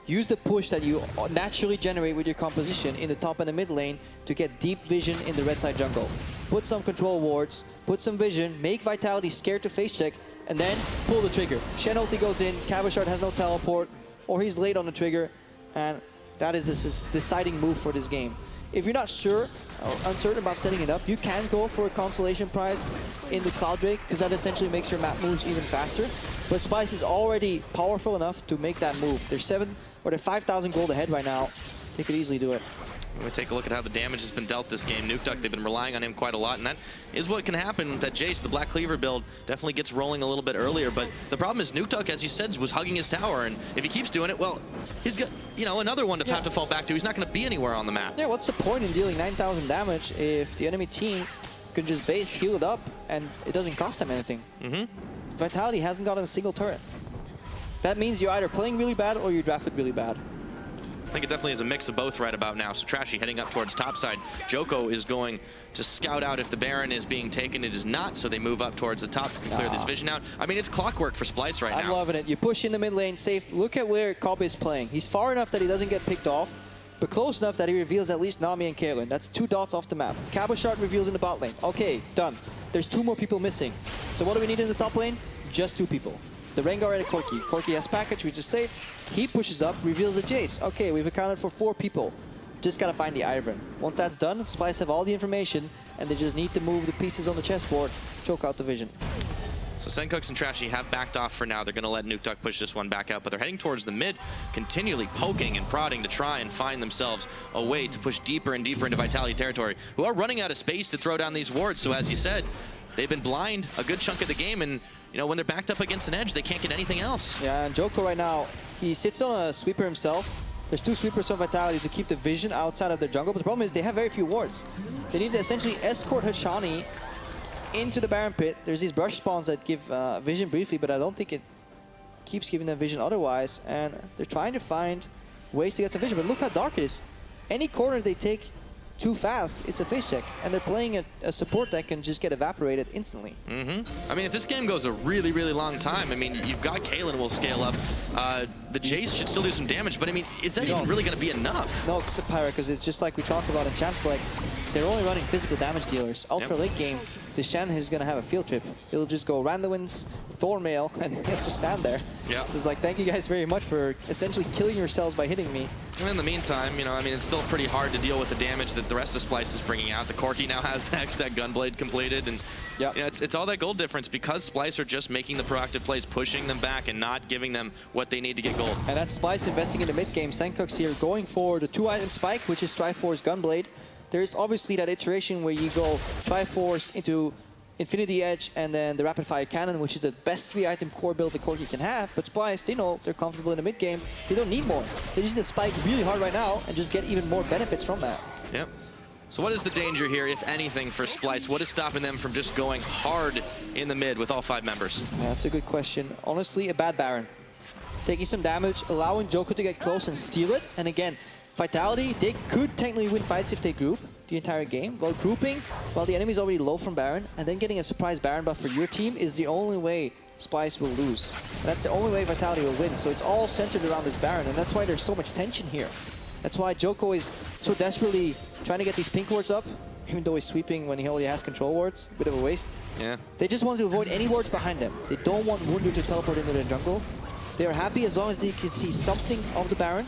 use the push that you naturally generate with your composition in the top and the mid lane to get deep vision in the red side jungle. Put some control wards, put some vision, make Vitality scared to face check, and then pull the trigger. Shen ulti goes in, Cabo Shard has no teleport, or he's late on the trigger, and that is the deciding move for this game. If you're not sure or uncertain about setting it up, you can go for a consolation prize in the Cloud Drake, because that essentially makes your map moves even faster. But Splyce is already powerful enough to make that move. They're 5,000 gold ahead right now. They could easily do it. We take a look at how the damage has been dealt this game. Nukeduck, they've been relying on him quite a lot, and that is what can happen. That Jace, the Black Cleaver build, definitely gets rolling a little bit earlier, but the problem is Nukeduck, as you said, was hugging his tower, and if he keeps doing it, well, he's got, you know, another one to have to fall back to. He's not going to be anywhere on the map. Yeah, what's the point in dealing 9,000 damage if the enemy team could just base, heal it up, and it doesn't cost them anything? Vitality hasn't gotten a single turret. That means you're either playing really bad or you're drafted really bad. I think it definitely is a mix of both right about now. So Trashy heading up towards topside. Joko is going to scout out if the Baron is being taken. It is not, so they move up towards the top to clear this vision out. I mean, it's clockwork for Splyce right now. I'm loving it. You push in the mid lane, safe. Look at where Cobb is playing. He's far enough that he doesn't get picked off, but close enough that he reveals at least Nami and Kaelin. That's 2 dots off the map. Cabo Shard reveals in the bot lane. Okay, done. There's 2 more people missing. So what do we need in the top lane? Just 2 people. The Rengar and a Corki. Corki has package, which is safe. He pushes up, reveals a Jace. Okay, we've accounted for 4 people. Just gotta find the Ivern. Once that's done, Splyce have all the information, and they just need to move the pieces on the chessboard, choke out the vision. So Senkux and Trashy have backed off for now. They're going to let Nukeduck push this one back out, but they're heading towards the mid, continually poking and prodding to try and find themselves a way to push deeper and deeper into Vitality territory, who are running out of space to throw down these wards. So as you said, they've been blind a good chunk of the game, and you know, when they're backed up against an edge, they can't get anything else. Yeah, and Joko right now, he sits on a sweeper himself. There's 2 sweepers from Vitality to keep the vision outside of their jungle, but the problem is they have very few wards. They need to essentially escort Hachani into the Baron pit. There's these brush spawns that give vision briefly, but I don't think it keeps giving them vision otherwise. And they're trying to find ways to get some vision, but look how dark it is. Any corner they take too fast, it's a face check, and they're playing a support that can just get evaporated instantly. I mean, if this game goes a really, really long time, I mean, you've got Kaelin will scale up. The Jace should still do some damage, but I mean, is that even really going to be enough? No, Pyra, because it's just like we talked about in Champs, like, they're only running physical damage dealers. Ultra late game, this Shen is going to have a field trip. He'll just go Randuin's, Thornmail, and he'll just stand there. Yeah. So it's like, thank you guys very much for essentially killing yourselves by hitting me. And in the meantime, you know, I mean, it's still pretty hard to deal with the damage that the rest of Splyce is bringing out. The Corki now has the Hextech Gunblade completed, and you know, it's all that gold difference because Splyce are just making the proactive plays, pushing them back and not giving them what they need to get gold. And that's Splyce investing in the mid game. Senkuk's here going for the 2-item spike, which is Triforce Gunblade. There's obviously that iteration where you go Triforce into Infinity Edge and then the Rapid Fire Cannon, which is the best 3-item core build the Corki can have. But Splyce, they know they're comfortable in the mid game. They don't need more. They just need to spike really hard right now and just get even more benefits from that. Yep. So what is the danger here, if anything, for Splyce? What is stopping them from just going hard in the mid with all 5 members? Yeah, that's a good question. Honestly, a bad Baron. Taking some damage, allowing Joko to get close and steal it. And again, Vitality, they could technically win fights if they group the entire game. While grouping, while the enemy's already low from Baron, and then getting a surprise Baron buff for your team is the only way Splyce will lose. And that's the only way Vitality will win. So it's all centered around this Baron, and that's why there's so much tension here. That's why Joko is so desperately trying to get these pink wards up, even though he's sweeping when he already has control wards. Bit of a waste. Yeah. They just want to avoid any wards behind them. They don't want Wundu to teleport into their jungle. They are happy as long as they can see something of the Baron,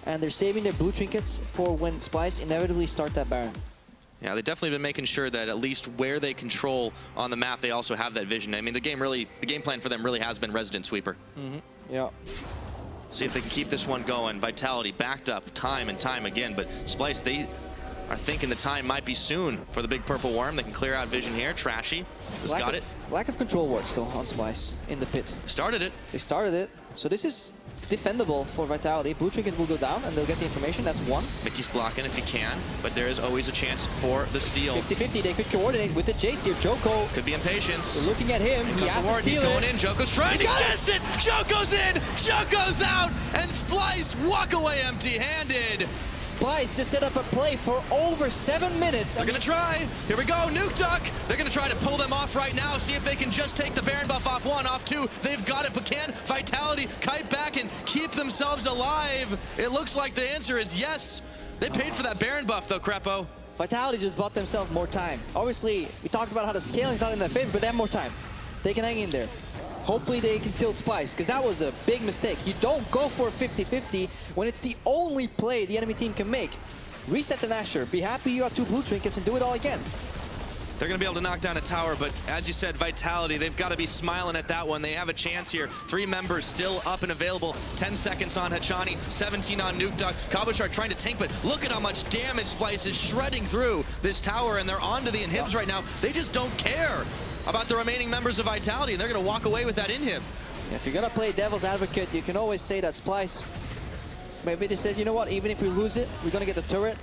and they're saving their blue trinkets for when Splyce inevitably start that Baron. Yeah, they've definitely been making sure that at least where they control on the map, they also have that vision. I mean, the game plan for them really has been Resident Sweeper. Yeah. See if they can keep this one going. Vitality backed up time and time again, but Splyce, they are thinking the time might be soon for the big purple worm. They can clear out vision here. Trashy has got it. Lack of control wards though on Splyce in the pit. Started it. They started it. So this is defendable for Vitality. Blue trinket will go down and they'll get the information. That's one. Mickey's blocking if he can, but there is always a chance for the steal. 50-50. They could coordinate with the Jace here. Joko could be impatient. They're looking at him. He has to steal He's going in. Joko's trying to guess it. Joko's in. Joko's out. And Splyce walk away empty-handed. Splyce just set up a play for over 7 minutes. They're going to try. Here we go. Nuke Duck. They're going to try to pull them off right now. See if they can just take the Baron buff off 1, off 2. They've got it, but can Vitality kite back and keep themselves alive? It looks like the answer is yes. They paid for that Baron buff, though, Crepo. Vitality just bought themselves more time. Obviously, we talked about how the scaling's not in their favor, but they have more time. They can hang in there. Hopefully they can tilt Splyce, because that was a big mistake. You don't go for a 50-50 when it's the only play the enemy team can make. Reset the Nashor, be happy you have 2 blue trinkets, and do it all again. They're going to be able to knock down a tower, but as you said, Vitality, they've got to be smiling at that one. They have a chance here. 3 members still up and available. 10 seconds on Hachani, 17 on Nuke Duck. Cabochard trying to tank, but look at how much damage Splyce is shredding through this tower, and they're onto the inhibs right now. They just don't care about the remaining members of Vitality, and they're going to walk away with that inhib. Yeah, if you're going to play devil's advocate, you can always say that Splyce, maybe they said, you know what, even if we lose it, we're going to get the turret.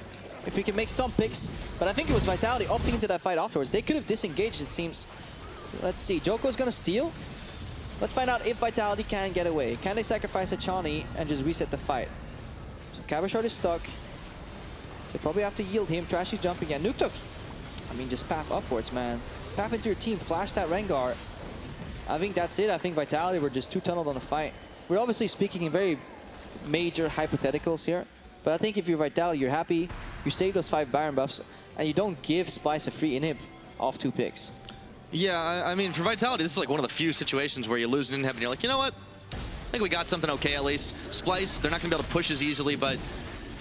If we can make some picks. But I think it was Vitality opting into that fight afterwards. They could have disengaged, it seems. Let's see. Joko's going to steal. Let's find out if Vitality can get away. Can they sacrifice Hachani and just reset the fight? So Cabochard is stuck. They probably have to yield him. Trashy's jumping again. Nuke Duck. I mean, just path upwards, man. Path into your team. Flash that Rengar. I think that's it. I think Vitality were just too tunneled on the fight. We're obviously speaking in very major hypotheticals here. But I think if you're Vitality, you're happy. You save those 5 Baron buffs, and you don't give Splyce a free inhib off 2 picks. Yeah, I mean, for Vitality, this is like one of the few situations where you lose an inhib and you're like, you know what? I think we got something okay at least. Splyce, they're not going to be able to push as easily, but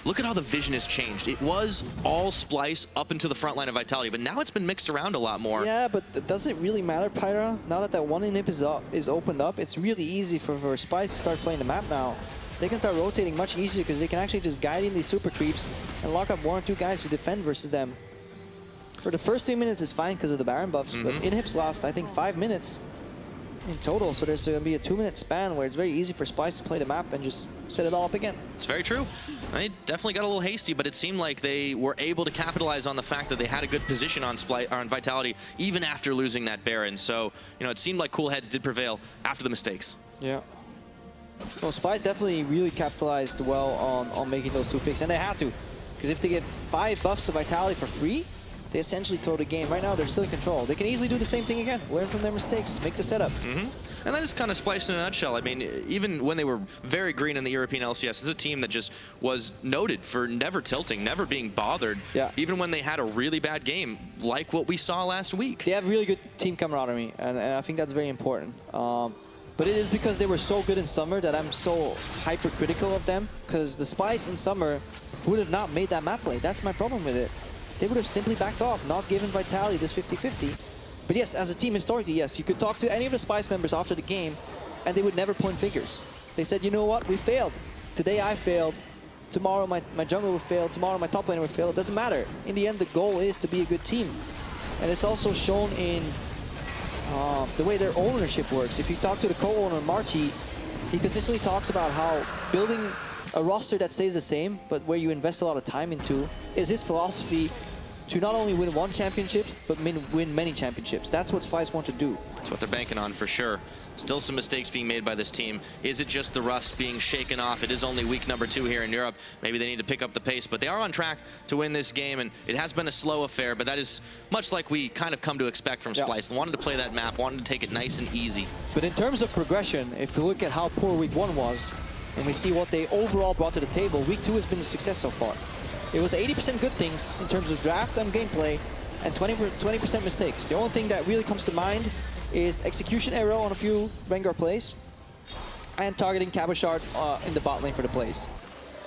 look at how the vision has changed. It was all Splyce up into the front line of Vitality, but now it's been mixed around a lot more. Yeah, but does it really matter, Pyra? Now that that 1 inhib is opened up, it's really easy for Splyce to start playing the map now. They can start rotating much easier because they can actually just guide in these super creeps and lock up 1 or 2 guys to defend versus them. For the first 3 minutes, it's fine because of the Baron buffs, but inhibs last, I think, 5 minutes. in total, so there's going to be a 2-minute span where it's very easy for Splyce to play the map and just set it all up again. It's very true. They definitely got a little hasty, but it seemed like they were able to capitalize on the fact that they had a good position on Vitality even after losing that Baron. So, you know, it seemed like cool heads did prevail after the mistakes. Yeah. Well, Splyce definitely really capitalized well on making those 2 picks, and they had to. Because if they get 5 buffs of Vitality for free, they essentially throw the game. Right now, they're still in control. They can easily do the same thing again. Learn from their mistakes. Make the setup. And that is kind of Splyce in a nutshell. I mean, even when they were very green in the European LCS, it's a team that just was noted for never tilting, never being bothered, even when they had a really bad game, like what we saw last week. They have really good team camaraderie, and I think that's very important. But it is because they were so good in summer that I'm so hypercritical of them, because the Splyce in summer would have not made that map play. That's my problem with it. They would have simply backed off, not given Vitality this 50-50. But yes, as a team historically, yes, you could talk to any of the Splyce members after the game, and they would never point fingers. They said, you know what, we failed. Today I failed. Tomorrow my jungler will fail. Tomorrow my top laner will fail. It doesn't matter. In the end, the goal is to be a good team. And it's also shown in the way their ownership works. If you talk to the co-owner, Marty, he consistently talks about how building a roster that stays the same, but where you invest a lot of time into, is his philosophy to not only win 1 championship, but win many championships. That's what Splyce want to do. That's what they're banking on for sure. Still some mistakes being made by this team. Is it just the rust being shaken off? It is only week number 2 here in Europe. Maybe they need to pick up the pace, but they are on track to win this game, and it has been a slow affair, but that is much like we kind of come to expect from Splyce. They wanted to play that map, wanted to take it nice and easy. But in terms of progression, if you look at how poor week 1 was, and we see what they overall brought to the table, week 2 has been a success so far. It was 80% good things in terms of draft and gameplay, and 20% mistakes. The only thing that really comes to mind is execution error on a few Rengar plays, and targeting Cabochard in the bot lane for the plays.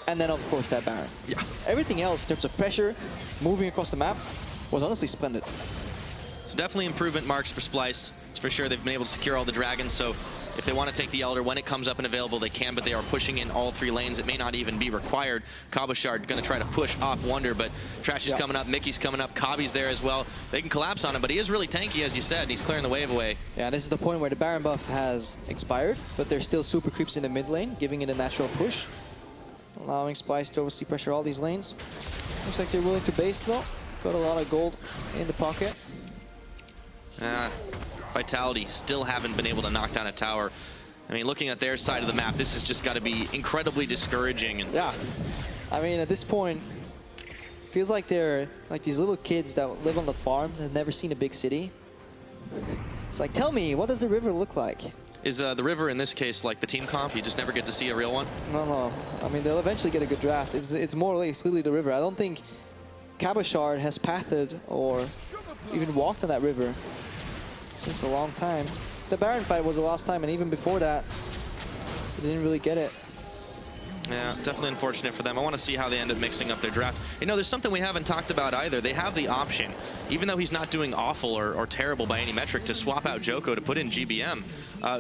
And then, of course, that Baron. Yeah. Everything else, in terms of pressure, moving across the map, was honestly splendid. So definitely improvement marks for Splyce. It's for sure they've been able to secure all the dragons, so if they want to take the Elder when it comes up and available, they can, but they are pushing in all 3 lanes. It may not even be required. Cabochard going to try to push off Wonder, but Trash is coming up, Mickey's coming up, Kabi's there as well. They can collapse on him, but he is really tanky, as you said, and he's clearing the wave away. Yeah, this is the point where the Baron buff has expired, but there's still super creeps in the mid lane, giving it a natural push, allowing Splyce to obviously pressure all these lanes. Looks like they're willing to base, though. Got a lot of gold in the pocket. Vitality still haven't been able to knock down a tower. I mean, looking at their side of the map, this has just got to be incredibly discouraging. And yeah, I mean, at this point, feels like they're like these little kids that live on the farm and have never seen a big city. It's like, tell me, what does the river look like? Is the river, in this case, like the team comp? You just never get to see a real one? No. I mean, they'll eventually get a good draft. It's more or less clearly the river. I don't think Cabochard has pathed or even walked on that river since a long time. The Baron fight was the last time, and even before that, they didn't really get it. Yeah, definitely unfortunate for them. I want to see how they end up mixing up their draft. You know, there's something we haven't talked about either. They have the option, even though he's not doing awful or terrible by any metric, to swap out Joko to put in GBM,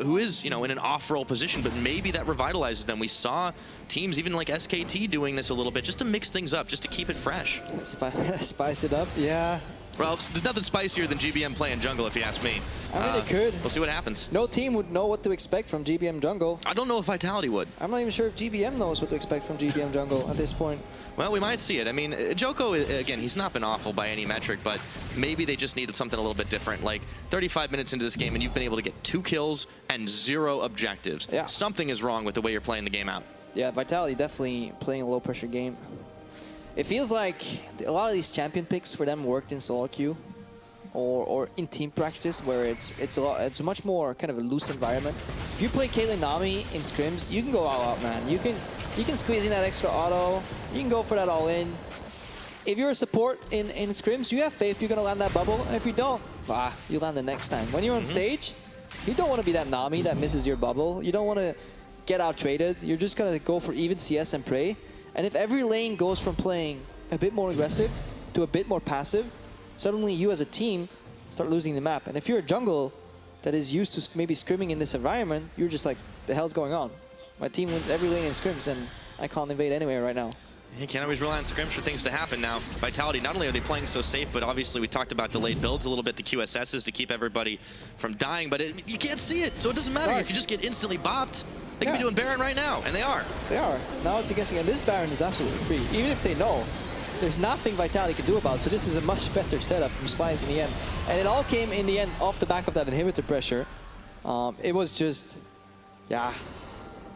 who is, you know, in an off-role position, but maybe that revitalizes them. We saw teams, even like SKT, doing this a little bit, just to mix things up, just to keep it fresh. Spice it up, yeah. Well, there's nothing spicier than GBM playing jungle, if you ask me. I mean, it could. We'll see what happens. No team would know what to expect from GBM jungle. I don't know if Vitality would. I'm not even sure if GBM knows what to expect from GBM jungle at this point. Well, we might see it. I mean, Joko, again, he's not been awful by any metric, but maybe they just needed something a little bit different. Like, 35 minutes into this game, and you've been able to get 2 kills and 0 objectives. Yeah. Something is wrong with the way you're playing the game out. Yeah, Vitality definitely playing a low-pressure game. It feels like a lot of these champion picks for them worked in solo queue. Or in team practice, where it's a much more kind of a loose environment. If you play Caitlyn Nami in scrims, you can go all out, man. You can squeeze in that extra auto. You can go for that all in. If you're a support in scrims, you have faith you're gonna land that bubble, and if you don't, you land the next time. When you're on stage, you don't want to be that Nami that misses your bubble. You don't want to get out traded. You're just gonna go for even CS and pray. And if every lane goes from playing a bit more aggressive to a bit more passive, suddenly you as a team start losing the map. And if you're a jungle that is used to maybe scrimming in this environment, you're just like, the hell's going on? My team wins every lane in scrims, and I can't invade anywhere right now. You can't always rely on scrims for things to happen now. Vitality, not only are they playing so safe, but obviously we talked about delayed builds a little bit, the QSSs to keep everybody from dying, but you can't see it, so it doesn't matter. Right. If you just get instantly bopped, they could be doing Baron right now, and they are. They are. Now it's a guessing, and this Baron is absolutely free. Even if they know, there's nothing Vitality can do about it, so this is a much better setup from Splyce in the end. And it all came in the end off the back of that inhibitor pressure. It was just, yeah.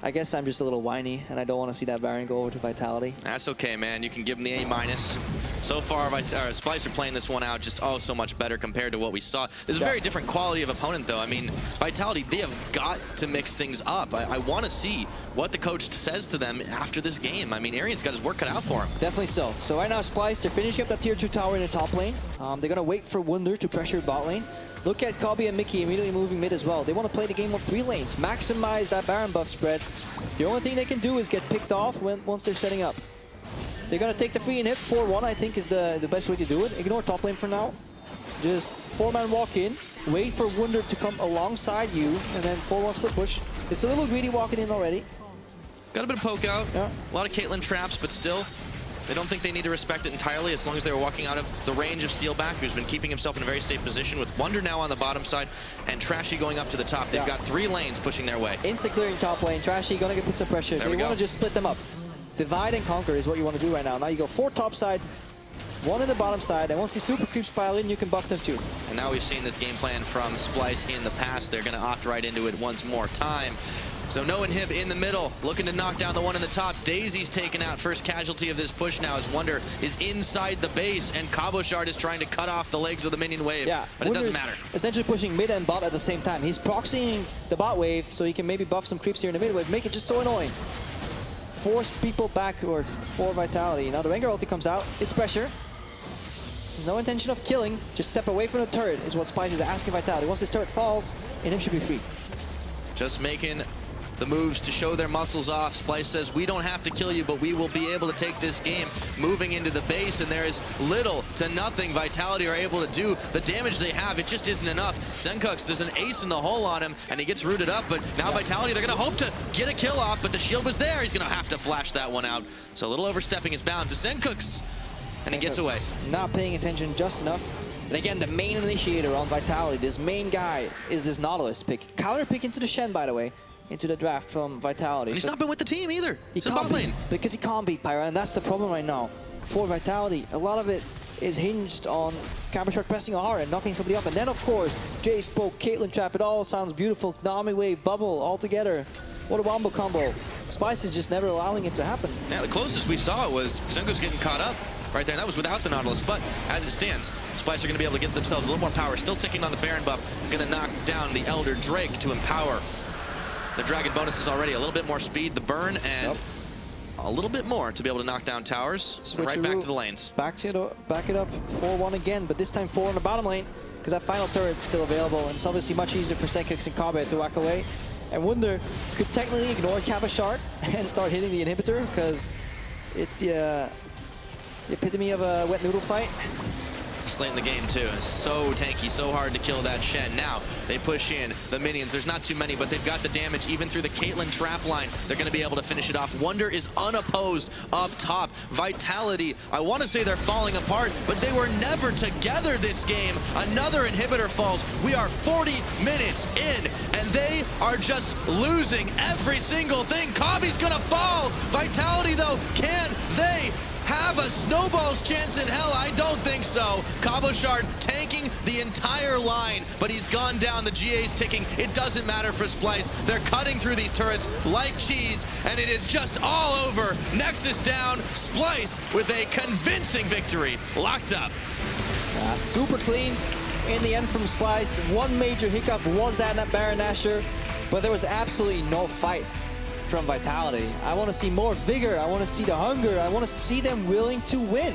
I guess I'm just a little whiny, and I don't want to see that Baron go over to Vitality. That's okay, man. You can give them the A-. So far, Splyce are playing this one out just so much better compared to what we saw. There's a very different quality of opponent, though. I mean, Vitality, they have got to mix things up. I want to see what the coach says to them after this game. I mean, Arian's got his work cut out for him. Definitely so. So right now, Splyce, they're finishing up that tier 2 tower in the top lane. They're going to wait for Wunder to pressure bot lane. Look at Kobe and Mickey immediately moving mid as well. They want to play the game on 3 lanes, maximize that Baron buff spread. The only thing they can do is get picked off once they're setting up. They're going to take the free inhib. 4-1, I think, is the best way to do it. Ignore top lane for now. Just 4-man walk in, wait for Wunder to come alongside you, and then 4-1 split push. It's a little greedy walking in already. Got a bit of poke out, a lot of Caitlyn traps, but still, they don't think they need to respect it entirely as long as they were walking out of the range of Steelback, who's been keeping himself in a very safe position with Wunder now on the bottom side and Trashy going up to the top. They've got 3 lanes pushing their way. Instant clearing top lane. Trashy gonna get put some pressure. They want to just split them up. Divide and conquer is what you want to do right now. Now you go 4 top side, 1 in the bottom side, and once the super creeps pile in, you can buff them too. And now we've seen this game plan from Splyce in the past. They're going to opt right into it once more time. So no inhib in the middle, looking to knock down the one in the top. Daisy's taken out, first casualty of this push now as Wunder is inside the base, and Cabochard is trying to cut off the legs of the minion wave, but it doesn't matter. Essentially pushing mid and bot at the same time. He's proxying the bot wave so he can maybe buff some creeps here in the mid wave, make it just so annoying. Force people backwards for Vitality. Now the Rengar ulti comes out, it's pressure. There's no intention of killing, just step away from the turret is what Splyce is asking Vitality. Once this turret falls, inhib should be free. Just making the moves to show their muscles off. Splyce says, we don't have to kill you, but we will be able to take this game. Moving into the base, and there is little to nothing Vitality are able to do. The damage they have, it just isn't enough. Senkux, there's an ace in the hole on him, and he gets rooted up, but now Vitality, they're going to hope to get a kill off, but the shield was there. He's going to have to flash that one out. So a little overstepping his bounds to Senkux, and he gets away. Not paying attention just enough. And again, the main initiator on Vitality, this main guy, is this Nautilus pick. Counter pick into the Shen, by the way, into the draft from Vitality. And he's not been with the team either. He's in bot lane. Because he can't beat Pyra, and that's the problem right now. For Vitality, a lot of it is hinged on Cabochard pressing hard and knocking somebody up. And then, of course, Jay spoke, Caitlyn trap, it all sounds beautiful. Nami wave, bubble, all together. What a wombo combo. Splyce is just never allowing it to happen. Yeah, the closest we saw was Senko's getting caught up right there, and that was without the Nautilus. But as it stands, Splyce are going to be able to get themselves a little more power. Still ticking on the Baron buff. Going to knock down the Elder Drake to empower the Dragon bonuses already. A little bit more speed, the burn, and a little bit more to be able to knock down towers. Right back to the lanes. Back it up 4-1 again, but this time 4 on the bottom lane, because that final turret's still available, and it's obviously much easier for Senkux and Kobe to whack away. And Wunder could technically ignore Cabochard and start hitting the inhibitor, because it's the epitome of a wet noodle fight. Late in the game too. So tanky, so hard to kill that Shen. Now they push in the minions. There's not too many, but they've got the damage even through the Caitlyn trap line. They're going to be able to finish it off. Wunder is unopposed up top. Vitality, I want to say they're falling apart, but they were never together this game. Another inhibitor falls. We are 40 minutes in, and they are just losing every single thing. Kobe's going to fall. Vitality, though, can they have a snowball's chance in hell? I don't think so. Cabochard tanking the entire line, but he's gone down. The GA's ticking. It doesn't matter for Splyce. They're cutting through these turrets like cheese, and it is just all over. Nexus down. Splyce with a convincing victory. Locked up. Super clean in the end from Splyce. One major hiccup was that Baron Nashor, but there was absolutely no fight from Vitality. I want to see more vigor. I want to see the hunger. I want to see them willing to win.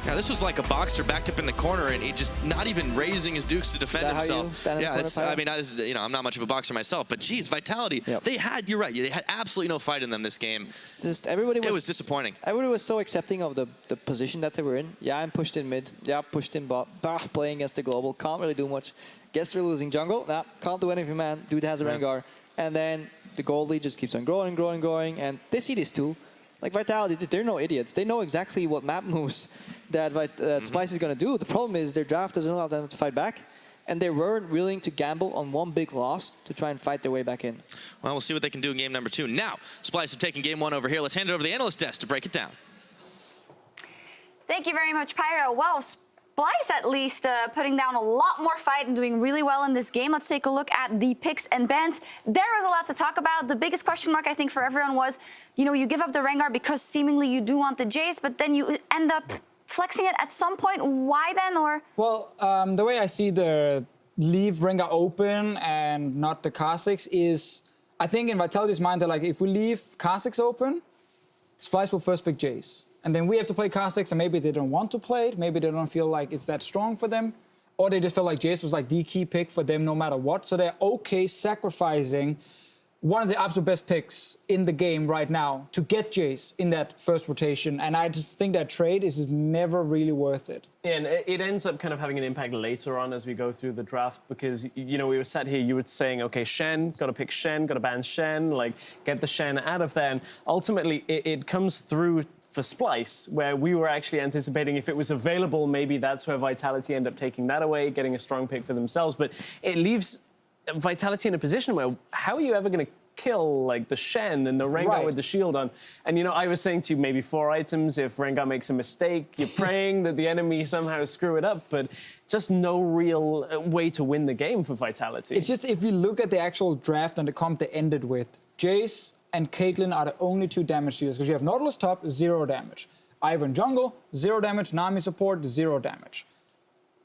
Yeah, this was like a boxer backed up in the corner, and he just not even raising his dukes to defend himself. Yeah, I mean, I'm not much of a boxer myself, but geez, Vitality, they had, you're right, they had absolutely no fight in them this game. It's just everybody was, it was disappointing. Everybody was so accepting of the position that they were in. Yeah, I'm pushed in mid. Yeah, pushed in bot. Playing against the global. Can't really do much. Guess we're losing jungle. Nah, can't do anything, man. Dude has a Rengar. And then the gold lead just keeps on growing, growing, growing. And they see this too. Like Vitality, they're no idiots. They know exactly what map moves that Splyce is going to do. The problem is their draft doesn't allow them to fight back. And they weren't willing to gamble on one big loss to try and fight their way back in. Well, we'll see what they can do in game number 2. Now, Splyce have taken game 1 over here. Let's hand it over to the analyst desk to break it down. Thank you very much, Pyro. Well, Splyce at least putting down a lot more fight and doing really well in this game. Let's take a look at the picks and bans. There was a lot to talk about. The biggest question mark, I think, for everyone was, you know, you give up the Rengar because seemingly you do want the Jace, but then you end up flexing it at some point. Why then? Or well, the way I see the leave Rengar open and not the Kha'Zix is, I think in Vitality's mind, they're like, if we leave Kha'Zix open, Splyce will first pick Jace. And then we have to play Kha'Zix, and maybe they don't want to play it. Maybe they don't feel like it's that strong for them. Or they just feel like Jace was like the key pick for them no matter what. So they're okay sacrificing one of the absolute best picks in the game right now to get Jace in that first rotation. And I just think that trade is just never really worth it. Yeah, and it ends up kind of having an impact later on as we go through the draft because, you know, we were sat here, you were saying, okay, Shen, got to pick Shen, got to ban Shen, like, get the Shen out of there. And ultimately, it comes through for Splyce, where we were actually anticipating if it was available, maybe that's where Vitality end up taking that away, getting a strong pick for themselves. But it leaves Vitality in a position where how are you ever going to kill like the Shen and the Rengar with the shield on? And you know, I was saying to you maybe 4 items. If Rengar makes a mistake, you're praying that the enemy somehow screw it up, but just no real way to win the game for Vitality. It's just if you look at the actual draft and the comp they ended with, Jace and Caitlyn are the only 2 damage dealers because you have Nautilus top, 0 damage. Ivern jungle, 0 damage. Nami support, 0 damage.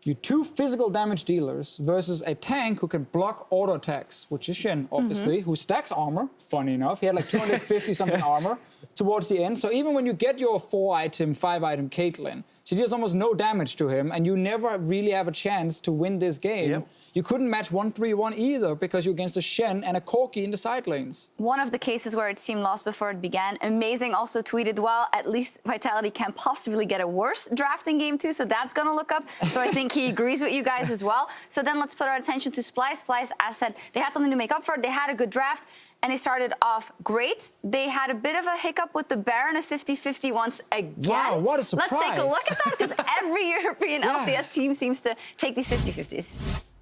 You 2 physical damage dealers versus a tank who can block auto attacks, which is Shen, obviously, who stacks armor, funny enough. He had like 250-something armor towards the end. So even when you get your 4-item, 5-item Caitlyn, she deals almost no damage to him, and you never really have a chance to win this game. Yep. You couldn't match 1-3-1 either because you're against a Shen and a Corki in the side lanes. One of the cases where it seemed lost before it began. Amazing also tweeted, well, at least Vitality can't possibly get a worse draft in game 2, so that's going to look up. So I think he agrees with you guys as well. So then let's put our attention to Splyce. Splyce, as said, they had something to make up for it. They had a good draft, and they started off great. They had a bit of a hiccup with the Baron, a 50-50 once again. Wow, what a surprise. Let's take a look at that, because every European LCS team seems to take these 50-50s.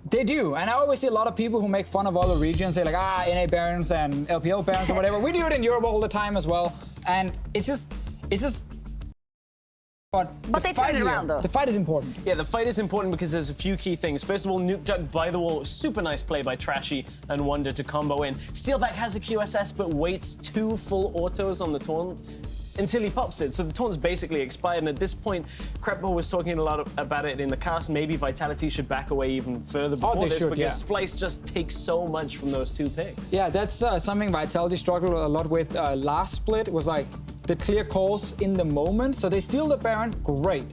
They do, and I always see a lot of people who make fun of other regions, say like, NA Barons and LPL Barons or whatever. We do it in Europe all the time as well, and it's just. But they turned it around, though. The fight is important. Yeah, the fight is important because there's a few key things. First of all, Nuke Jug by the wall, super nice play by Trashy and Wonder to combo in. Steelback has a QSS, but waits 2 full autos on the taunt until he pops it. So the taunt's basically expired, and at this point, Crepo was talking a lot about it in the cast. Maybe Vitality should back away even further before this, because Splyce just takes so much from those 2 picks. Yeah, that's something Vitality struggled a lot with last split. It was like the clear calls in the moment. So they steal the Baron, great.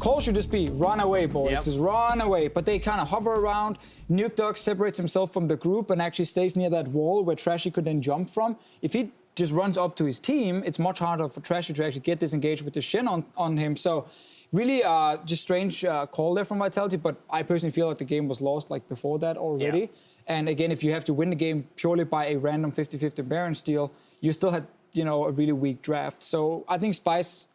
Call should just be run away, boys. Just run away. But they kind of hover around. Nuke Dog separates himself from the group and actually stays near that wall where Trashy could then jump from. If he just runs up to his team, it's much harder for Trashy to actually get disengaged with the Shen on him. So really just strange call there from Vitality, but I personally feel like the game was lost like before that already. Yeah. And again, if you have to win the game purely by a random 50-50 Baron steal, you still had, you know, a really weak draft. So I think Splyce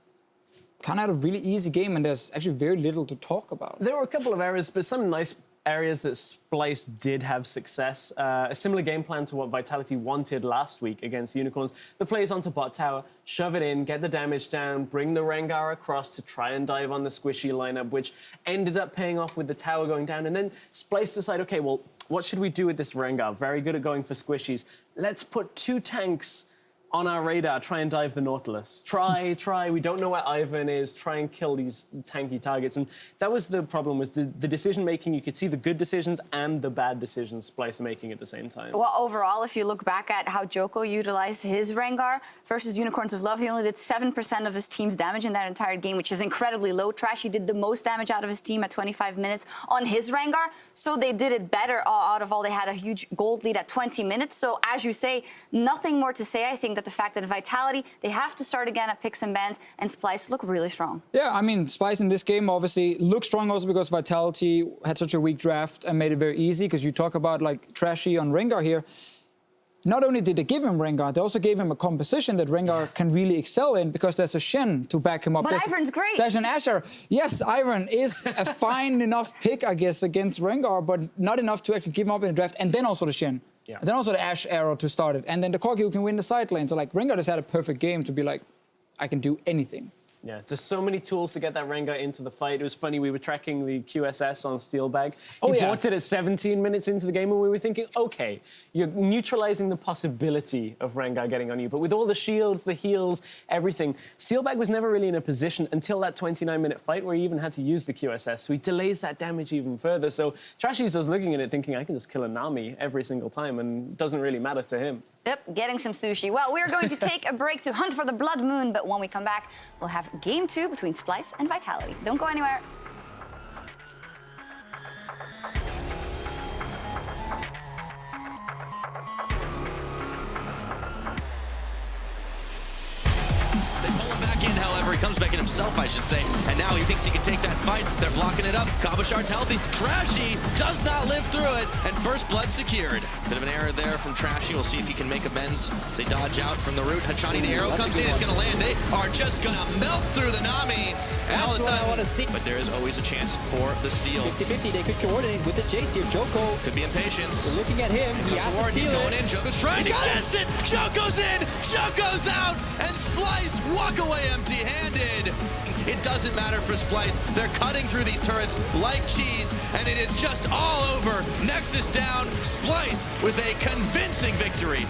kind of had a really easy game, and there's actually very little to talk about. There were a couple of errors, but some nice areas that Splyce did have success. A similar game plan to what Vitality wanted last week against Unicorns. The plays onto bot tower, shove it in, get the damage down, bring the Rengar across to try and dive on the squishy lineup, which ended up paying off with the tower going down. And then Splyce decided, okay, well, what should we do with this Rengar? Very good at going for squishies. Let's put 2 tanks on our radar, try and dive the Nautilus. Try. We don't know where Ivern is. Try and kill these tanky targets. And that was the problem, was the decision-making. You could see the good decisions and the bad decisions Splyce are making at the same time. Well, overall, if you look back at how Joko utilized his Rengar versus Unicorns of Love, he only did 7% of his team's damage in that entire game, which is incredibly low. Trashy did the most damage out of his team at 25 minutes on his Rengar. So they did it better out of all. They had a huge gold lead at 20 minutes. So as you say, nothing more to say. I think that the fact that Vitality, they have to start again at picks and bans, and Splyce look really strong. Yeah, I mean, Splyce in this game obviously looked strong also because Vitality had such a weak draft and made it very easy, because you talk about like Trashy on Rengar here. not only did they give him Rengar, they also gave him a composition that Rengar can really excel in because there's a Shen to back him up. But Ivern's great. There's an Asher. Yes, Ivern is a fine enough pick, I guess, against Rengar, but not enough to actually give him up in the draft. And then also the Shen. Yeah. And then also the Ashe arrow to start it. And then the Corki who can win the side lane. So like Rengar just had a perfect game to be like, I can do anything. Yeah, just so many tools to get that Rengar into the fight. It was funny, we were tracking the QSS on Steelbag. He bought it at 17 minutes into the game, and we were thinking, okay, you're neutralizing the possibility of Rengar getting on you. But with all the shields, the heals, everything, Steelbag was never really in a position until that 29-minute fight where he even had to use the QSS. So he delays that damage even further. So Trashy's just looking at it thinking, I can just kill a Nami every single time, and it doesn't really matter to him. Yep, getting some sushi. Well, we're going to take a break to hunt for the Blood Moon, but when we come back, we'll have Game 2 between Splyce and Vitality. Don't go anywhere. They pull him back in, however. He comes back in himself, I should say. And now he thinks he can take that fight. They're blocking it up. Kabashar's healthy. Trashy does not live through it. And first blood secured. Bit of an error there from Trashy. We'll see if he can make amends. They dodge out from the root. Hachani, the arrow comes in. It's going to land. They are just going to melt through the Nami. And all of a sudden, I want to see. But there is always a chance for the steal. 50-50, they could coordinate with the chase here. Joko. Could be impatience. We're looking at him. He has to steal He's going in. Joko's trying to guess it. Joko's in. Joko's out. And Splyce walk away empty-handed. It doesn't matter for Splyce. They're cutting through these turrets like cheese, and it is just all over. Nexus down. Splyce with a convincing victory.